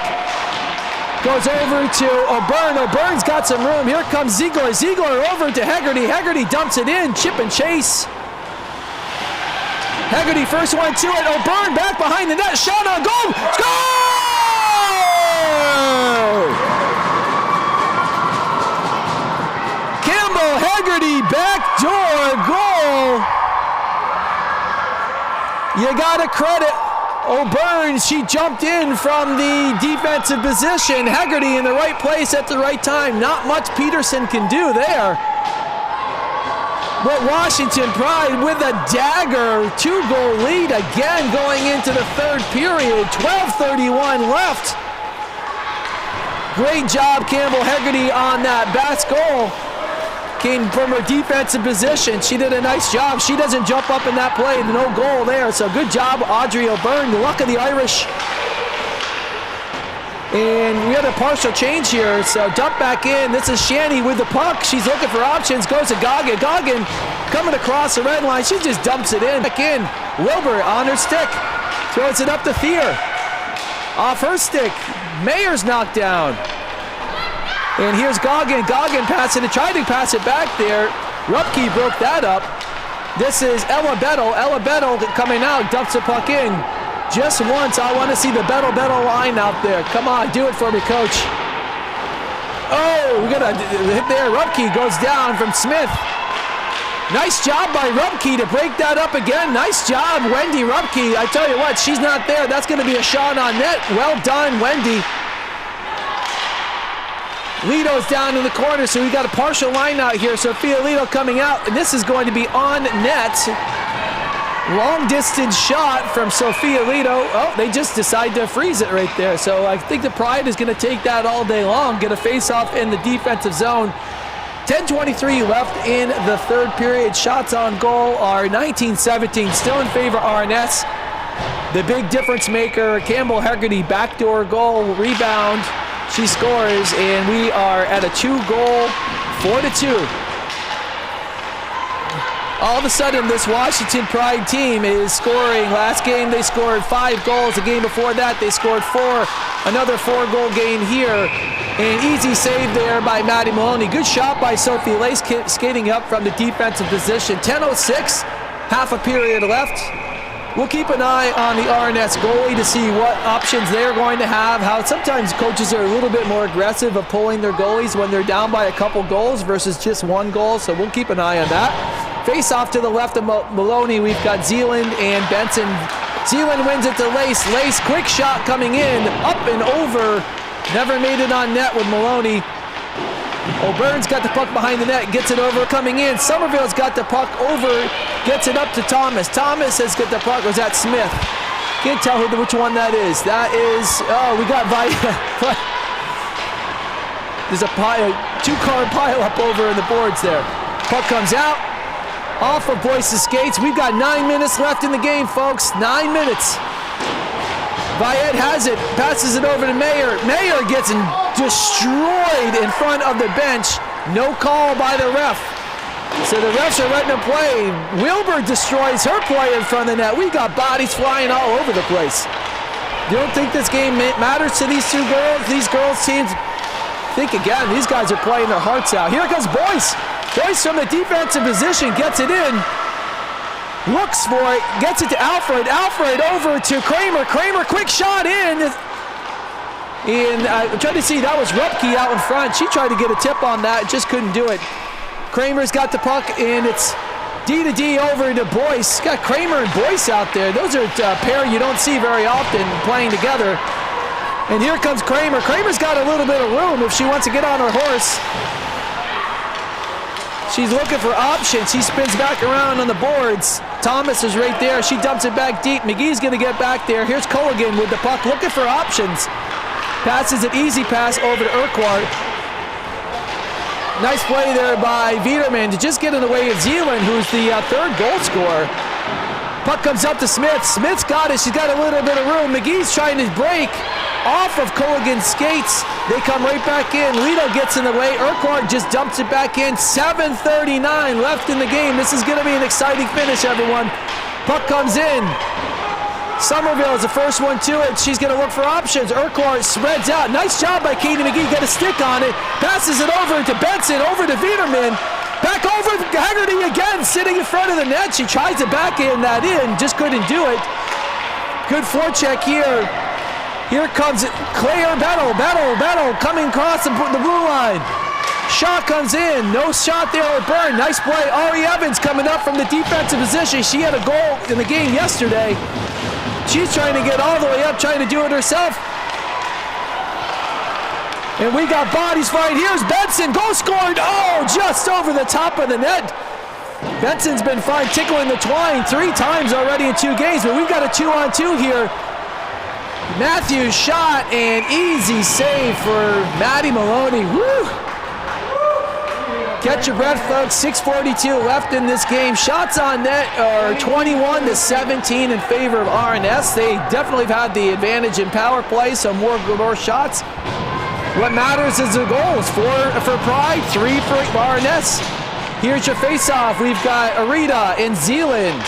Goes over to O'Byrne. O'Byrne's got some room. Here comes Ziegler. Ziegler over to Hegarty. Hegarty dumps it in. Chip and chase. Hegarty first one to it. O'Byrne back behind the net. Shot on goal. Score! Campbell Hegarty backdoor goal. You gotta credit O'Byrne. She jumped in from the defensive position. Hegarty in the right place at the right time. Not much Peterson can do there. But Washington Pride with a dagger 2-goal lead again going into the third period. 12:31 left. Great job, Campbell Hegarty, on that best goal. Came from her defensive position. She did a nice job. She doesn't jump up in that play. No goal there. So good job, Audrey O'Byrne. The luck of the Irish. And we had a partial change here. So dump back in. This is Shanny with the puck. She's looking for options. Goes to Goggin. Goggin coming across the red line. She just dumps it in. Back in. Wilbur on her stick. Throws it up to Thier. Off her stick. Mayer's knocked down. And here's Goggin. Goggin passing it, tried to pass it back there. Rupke broke that up. This is Ella Bettle. Ella Bettle coming out, dumps the puck in. Just once, I want to see the Bettle line out there. Come on, do it for me, coach. Oh, we got a hit there. Rupke goes down from Smith. Nice job by Rupke to break that up again. Nice job, Wendy Rupke. I tell you what, she's not there. That's going to be a shot on net. Well done, Wendy. Lito's down in the corner, so we got a partial line out here. Sophia Lito coming out, and this is going to be on net. Long distance shot from Sophia Lito. Oh, they just decide to freeze it right there. So I think the Pride is going to take that all day long, get a face-off in the defensive zone. 10:23 left in the third period. Shots on goal are 19-17, still in favor of RNS. The big difference maker, Campbell Hegarty, backdoor goal, rebound. She scores, and we are at a 2-goal, 4-2. All of a sudden, this Washington Pride team is scoring. Last game, they scored 5 goals. The game before that, they scored 4. Another 4-goal game here. An easy save there by Maddie Maloney. Good shot by Sophie Lace, skating up from the defensive position. 10:06, half a period left. We'll keep an eye on the RNS goalie to see what options they're going to have. How sometimes coaches are a little bit more aggressive of pulling their goalies when they're down by a couple goals versus just 1 goal. So we'll keep an eye on that. Face off to the left of Maloney. We've got Zealand and Benson. Zealand wins it to Lace. Lace, quick shot coming in, up and over. Never made it on net with Maloney. O'Byrne's got the puck behind the net, gets it over, coming in. Somerville's got the puck over, gets it up to Thomas. Thomas has got the puck. Was that Smith? Can't tell which one that is. That is, oh, we got there's a 2-car pile up over in the boards there. Puck comes out, off of Boyce's skates. We've got 9 minutes left in the game, folks. 9 minutes. Viet has it, passes it over to Mayer. Mayer gets destroyed in front of the bench. No call by the ref. So the refs are letting him play. Wilbur destroys her play in front of the net. We got bodies flying all over the place. You don't think this game matters to these two girls, these girls' teams? Think again, these guys are playing their hearts out. Here comes Boyce. Boyce from the defensive position gets it in. Looks for it, gets it to Alfred. Alfred over to Kramer. Kramer, quick shot in. And I'm trying to see, that was Rupke out in front. She tried to get a tip on that, just couldn't do it. Kramer's got the puck, and it's D to D over to Boyce. Got Kramer and Boyce out there. Those are a pair you don't see very often playing together. And here comes Kramer. Kramer's got a little bit of room if she wants to get on her horse. She's looking for options. She spins back around on the boards. Thomas is right there. She dumps it back deep. McGee's going to get back there. Here's Culligan with the puck, looking for options. Passes an easy pass over to Urquhart. Nice play there by Viderman to just get in the way of Zeeland, who's the third goal scorer. Puck comes up to Smith. Smith's got it. She's got a little bit of room. McGee's trying to break off of Culligan's skates. They come right back in. Lido gets in the way. Urquhart just dumps it back in. 7:39 left in the game. This is going to be an exciting finish, everyone. Puck comes in. Somerville is the first one to it. She's going to look for options. Urquhart spreads out. Nice job by Katie McGee. Got a stick on it. Passes it over to Benson, over to Viderman. Back over to Haggerty again, sitting in front of the net. She tries to backhand that in, just couldn't do it. Good forecheck here. Here comes Claire Battle coming across the blue line. Shot comes in. No shot there with Byrne. Nice play. Ari Evans coming up from the defensive position. She had a goal in the game yesterday. She's trying to get all the way up, trying to do it herself. And we got bodies flying. Here's Benson. Goal scored. Oh, just over the top of the net. Benson's been fine tickling the twine 3 times already in 2 games, but we've got a 2-on-2 here. Matthews shot, and easy save for Maddie Maloney. Woo! Catch your breath, folks. 6:42 left in this game. Shots on net are 21-17 in favor of RNS. They definitely have had the advantage in power play, so more shots. What matters is the goals. 4 for Pride, 3 for RNS. Here's your face-off. We've got Arita and Zeeland.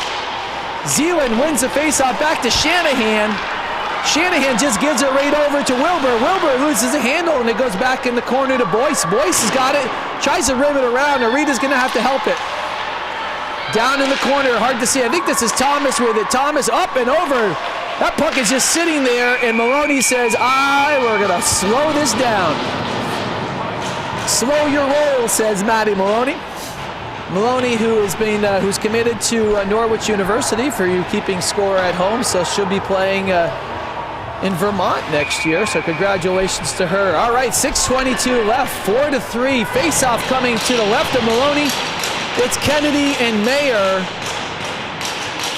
Zeeland wins the face-off back to Shanahan. Shanahan just gives it right over to Wilbur. Wilbur loses a handle, and it goes back in the corner to Boyce. Boyce has got it, tries to rim it around. Arita's going to have to help it. Down in the corner, hard to see. I think this is Thomas with it. Thomas up and over. That puck is just sitting there, and Maloney says, we're going to slow this down. Slow your roll, says Maddie Maloney. Maloney, who's committed to Norwich University for you keeping score at home, so she'll be playing in Vermont next year, so congratulations to her. All right, 6:22 left, 4-3. Face-off coming to the left of Maloney. It's Kennedy and Mayer.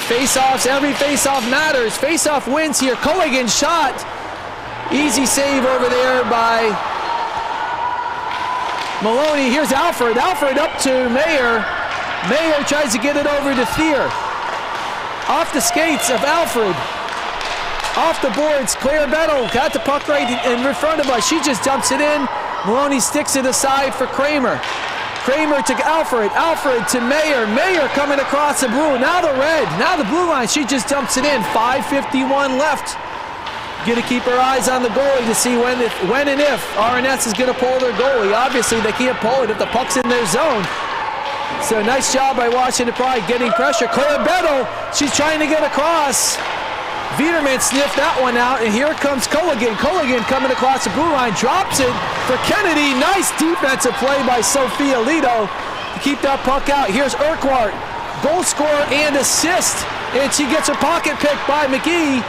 Face-offs, every face-off matters. Face-off wins here. Culligan shot. Easy save over there by Maloney. Here's Alfred. Alfred up to Mayer. Mayer tries to get it over to Thier. Off the skates of Alfred. Off the boards, Claire Bettle got the puck right in front of us. She just dumps it in. Maloney sticks it aside for Kramer. Kramer to Alfred. Alfred to Mayer. Mayer coming across the blue. Now the red. Now the blue line. She just dumps it in. 5:51 left. Going to keep her eyes on the goalie to see when and if RNS is going to pull their goalie. Obviously, they can't pull it if the puck's in their zone. So nice job by Washington Pride getting pressure. Claire Bettle, she's trying to get across. Viderman sniffed that one out, and here comes Culligan. Culligan coming across the blue line, drops it for Kennedy. Nice defensive play by Sophia Lido to keep that puck out. Here's Urquhart, goal scorer and assist, and she gets her pocket picked by McGee.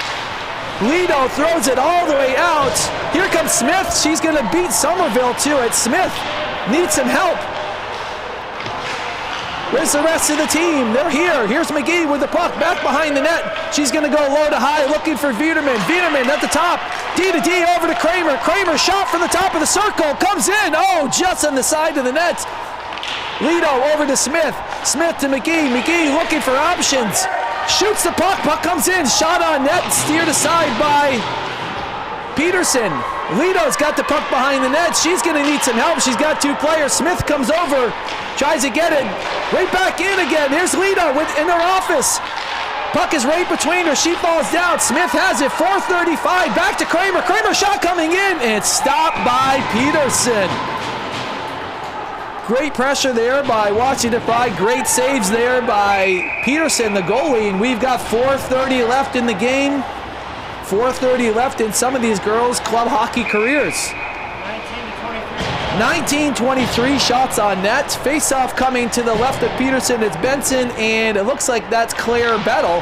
Lido throws it all the way out. Here comes Smith. She's going to beat Somerville to it. Smith needs some help. Where's the rest of the team? They're here. Here's McGee with the puck back behind the net. She's going to go low to high looking for Viderman. Viderman at the top. D to D over to Kramer. Kramer shot from the top of the circle. Comes in. Oh, just on the side of the net. Lido over to Smith. Smith to McGee. McGee looking for options. Shoots the puck. Puck comes in. Shot on net. Steered aside by Peterson. Lito's got the puck behind the net. She's going to need some help. She's got 2 players. Smith comes over, tries to get it. Right back in again. Here's Lito in her office. Puck is right between her. She falls down. Smith has it. 4:35. Back to Kramer. Kramer shot coming in and stopped by Peterson. Great pressure there by Washington Pride. Great saves there by Peterson, the goalie. And we've got 4:30 left in the game. 4:30 left in some of these girls' club hockey careers. 19-23 shots on net. Face-off coming to the left of Peterson. It's Benson, and it looks like that's Claire Bettle.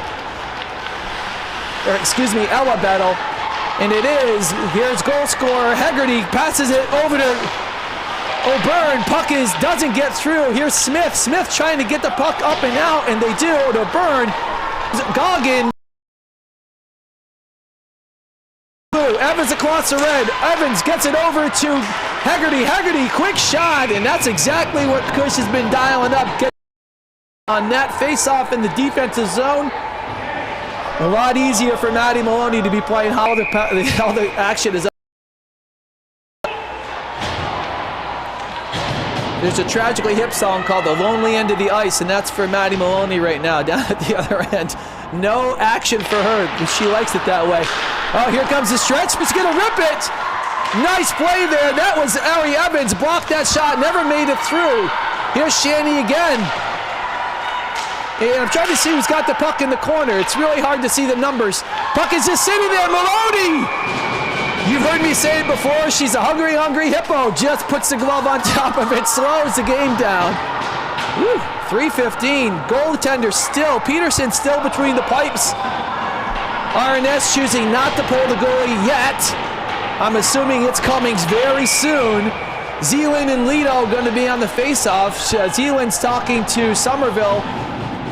Or excuse me, Ella Bettle. And it is. Here's goal scorer Hegarty. Passes it over to O'Byrne. Puck doesn't get through. Here's Smith. Smith trying to get the puck up and out, and they do. To O'Byrne. Goggin. Evans across the red. Evans gets it over to Hegarty. Hegarty, quick shot, and that's exactly what Cush has been dialing up. Get on net, face off in the defensive zone. A lot easier for Maddie Maloney to be playing how the action is up. There's a tragically hip song called The Lonely End of the Ice, and that's for Maddie Maloney right now down at the other end. No action for her, but she likes it that way. Oh, here comes the stretch, but she's going to rip it. Nice play there. That was Ari Evans. Blocked that shot, never made it through. Here's Shanny again. And I'm trying to see who's got the puck in the corner. It's really hard to see the numbers. Puck is just sitting there. Maloney! You've heard me say it before. She's a hungry, hungry hippo. Just puts the glove on top of it, slows the game down. Woo, 3:15. Goaltender still. Peterson still between the pipes. RNS choosing not to pull the goalie yet. I'm assuming it's coming very soon. Zeeland and Lido going to be on the face-off. Zeeland's talking to Somerville,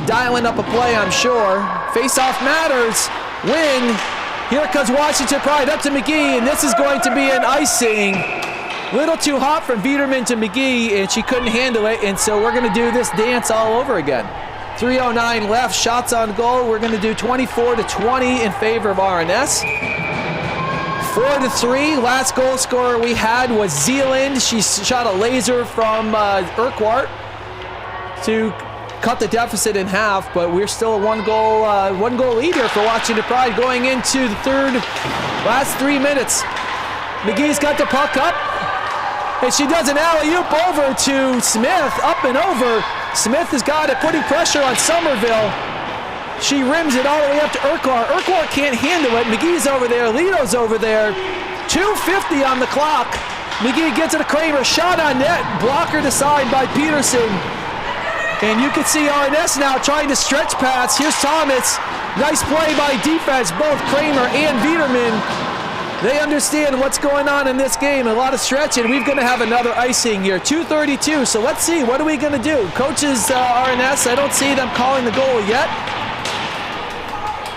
dialing up a play, I'm sure. Face-off matters. Win. Here comes Washington Pride up to McGee, and this is going to be an icing. Little too hot from Biederman to McGee, and she couldn't handle it, and so we're going to do this dance all over again. 3:09 left, shots on goal. We're going to do 24-20 in favor of RNS. 4-3, last goal scorer we had was Zeeland. She shot a laser from Urquhart to cut the deficit in half, but we're still a one goal lead here for Washington Pride going into the last 3 minutes. McGee's got the puck up, and she does an alley-oop over to Smith, up and over. Smith has got it, putting pressure on Somerville. She rims it all the way up to Urquhart. Urquhart can't handle it. McGee's over there, Lito's over there. 2:50 on the clock. McGee gets it to Kramer, shot on net, blocker to side by Peterson. And you can see RNS now trying to stretch pass. Here's Thomas. Nice play by defense, both Kramer and Biederman. They understand what's going on in this game. A lot of stretching. We're going to have another icing here. 2:32. So let's see. What are we going to do? Coaches RNS, I don't see them calling the goal yet.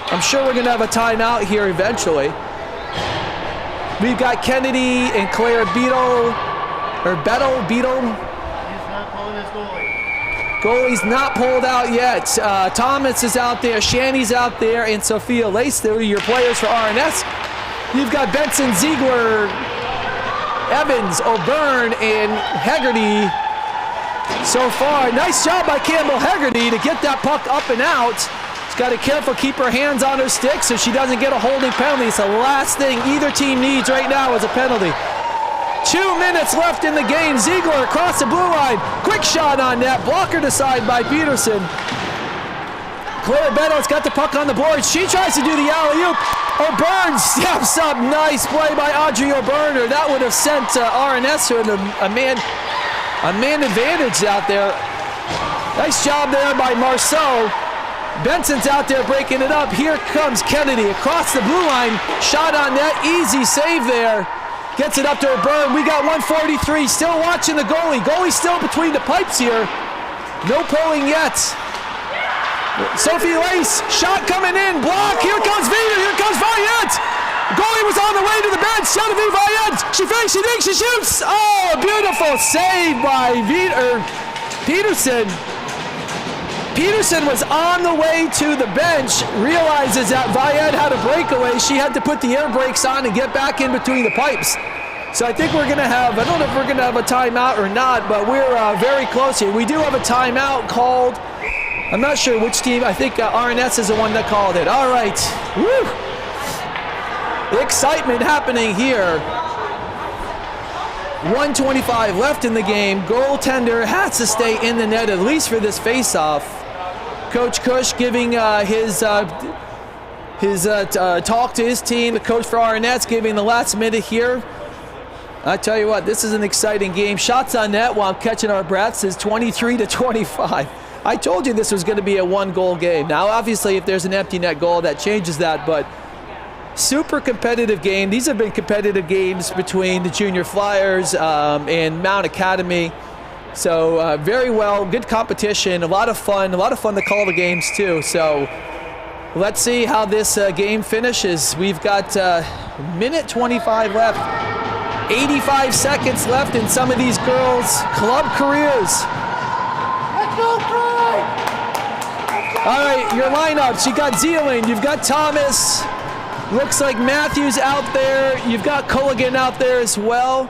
I'm sure we're going to have a timeout here eventually. We've got Kennedy and Claire Beetle. He's not pulling his goalie. Goalie's not pulled out yet. Thomas is out there. Shanny's out there. And Sophia Lace. They're your players for RNS. You've got Benson, Ziegler, Evans, O'Byrne, and Hegarty. So far, nice job by Campbell Hegarty to get that puck up and out. She's got to careful keep her hands on her stick so she doesn't get a holding penalty. It's the last thing either team needs right now is a penalty. 2 minutes left in the game. Ziegler across the blue line. Quick shot on net. Blocker to side by Peterson. Claire Beddoes got the puck on the board. She tries to do the alley-oop. O'Byrne steps up. Nice play by Audrey O'Byrne. That would have sent RNS to a man advantage out there. Nice job there by Marceau. Benson's out there breaking it up. Here comes Kennedy across the blue line. Shot on net. Easy save there. Gets it up to O'Byrne. We got 143. Still watching the goalie. Goalie's still between the pipes here. No pulling yet. Sophie Lace, shot coming in, block, here comes Vita, here comes Vaillant! Goalie was on the way to the bench, Genevieve Vaillant, she fakes, she thinks, she shoots! Oh, beautiful save by Peterson. Peterson was on the way to the bench, realizes that Viad had a breakaway. She had to put the air brakes on and get back in between the pipes. So I think we're going to have, I don't know if we're going to have a timeout or not, but we're very close here. We do have a timeout called. I'm not sure which team. I think RNS is the one that called it. All right. Woo! Excitement happening here. 1:25 left in the game. Goaltender has to stay in the net at least for this face-off. Coach Cush giving his talk to his team. The coach for RNS giving the last minute here. I tell you what, this is an exciting game. Shots on net while catching our breaths is 23-25. I told you this was going to be a one-goal game. Now, obviously, if there's an empty net goal, that changes that, but super competitive game. These have been competitive games between the Junior Flyers and Mount Academy. So very well, good competition, a lot of fun to call the games too. So let's see how this game finishes. We've got minute 25 left. 85 seconds left in some of these girls' club careers. Let's go, Pride! All right, your lineups. You got Zealand, you've got Thomas. Looks like Matthews out there. You've got Culligan out there as well.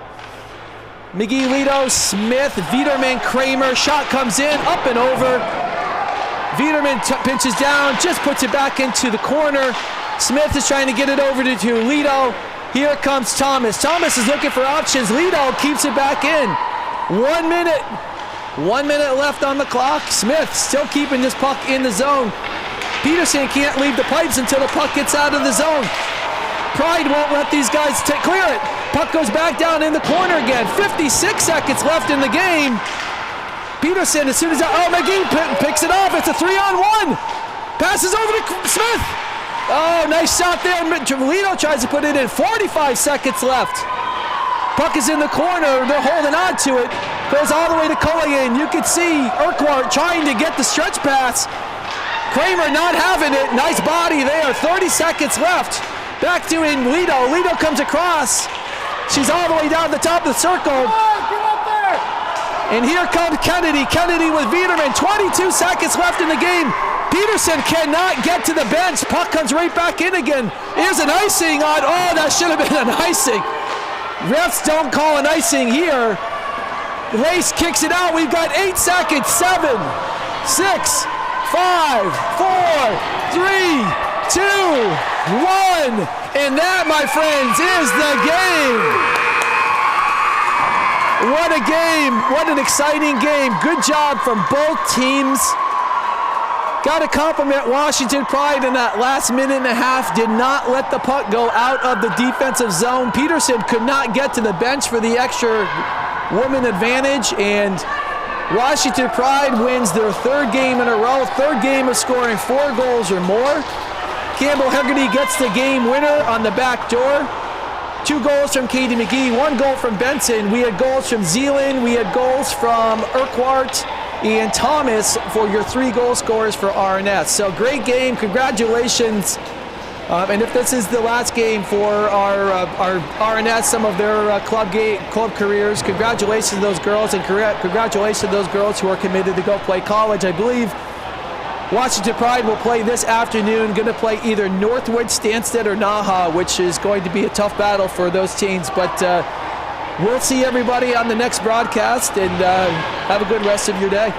McGee, Lito, Smith, Viderman, Kramer. Shot comes in, up and over. Viderman pinches down, just puts it back into the corner. Smith is trying to get it over to Lito. Here comes Thomas. Thomas is looking for options. Lito keeps it back in. 1 minute. 1 minute left on the clock. Smith still keeping this puck in the zone. Peterson can't leave the pipes until the puck gets out of the zone. Pride won't let these guys clear it. Puck goes back down in the corner again. 56 seconds left in the game. Peterson, as soon as McGee picks it off. It's a 3-on-1. Passes over to Smith. Oh, nice shot there. Lito tries to put it in. 45 seconds left. Puck is in the corner. They're holding on to it. Goes all the way to Culligan. You can see Urquhart trying to get the stretch pass. Kramer not having it. Nice body there. 30 seconds left. Back to Lito. Lito comes across. She's all the way down the top of the circle. Get up there! And here comes Kennedy. Kennedy with Viderman. 22 seconds left in the game. Peterson cannot get to the bench. Puck comes right back in again. Here's an icing on. Oh, that should have been an icing. Refs don't call an icing here. Lace kicks it out. We've got 8 seconds. 7, 6, 5, 4, 3, 2, 1. And that, my friends, is the game. What a game. What an exciting game. Good job from both teams. Got to compliment Washington Pride in that last minute and a half. Did not let the puck go out of the defensive zone. Peterson could not get to the bench for the extra woman advantage, and Washington Pride wins their third game in a row, third game of scoring 4 goals or more. Campbell Hegarty gets the game winner on the back door. 2 goals from Katie McGee, 1 goal from Benson. We had goals from Zealand, we had goals from Urquhart and Thomas for your 3 goal scorers for RNS. So great game, congratulations. And if this is the last game for our RNS, some of their club careers, congratulations to those girls, and congratulations to those girls who are committed to go play college. I believe Washington Pride will play this afternoon, going to play either Northwood, Stansted, or Naha, which is going to be a tough battle for those teams. But we'll see everybody on the next broadcast, and have a good rest of your day.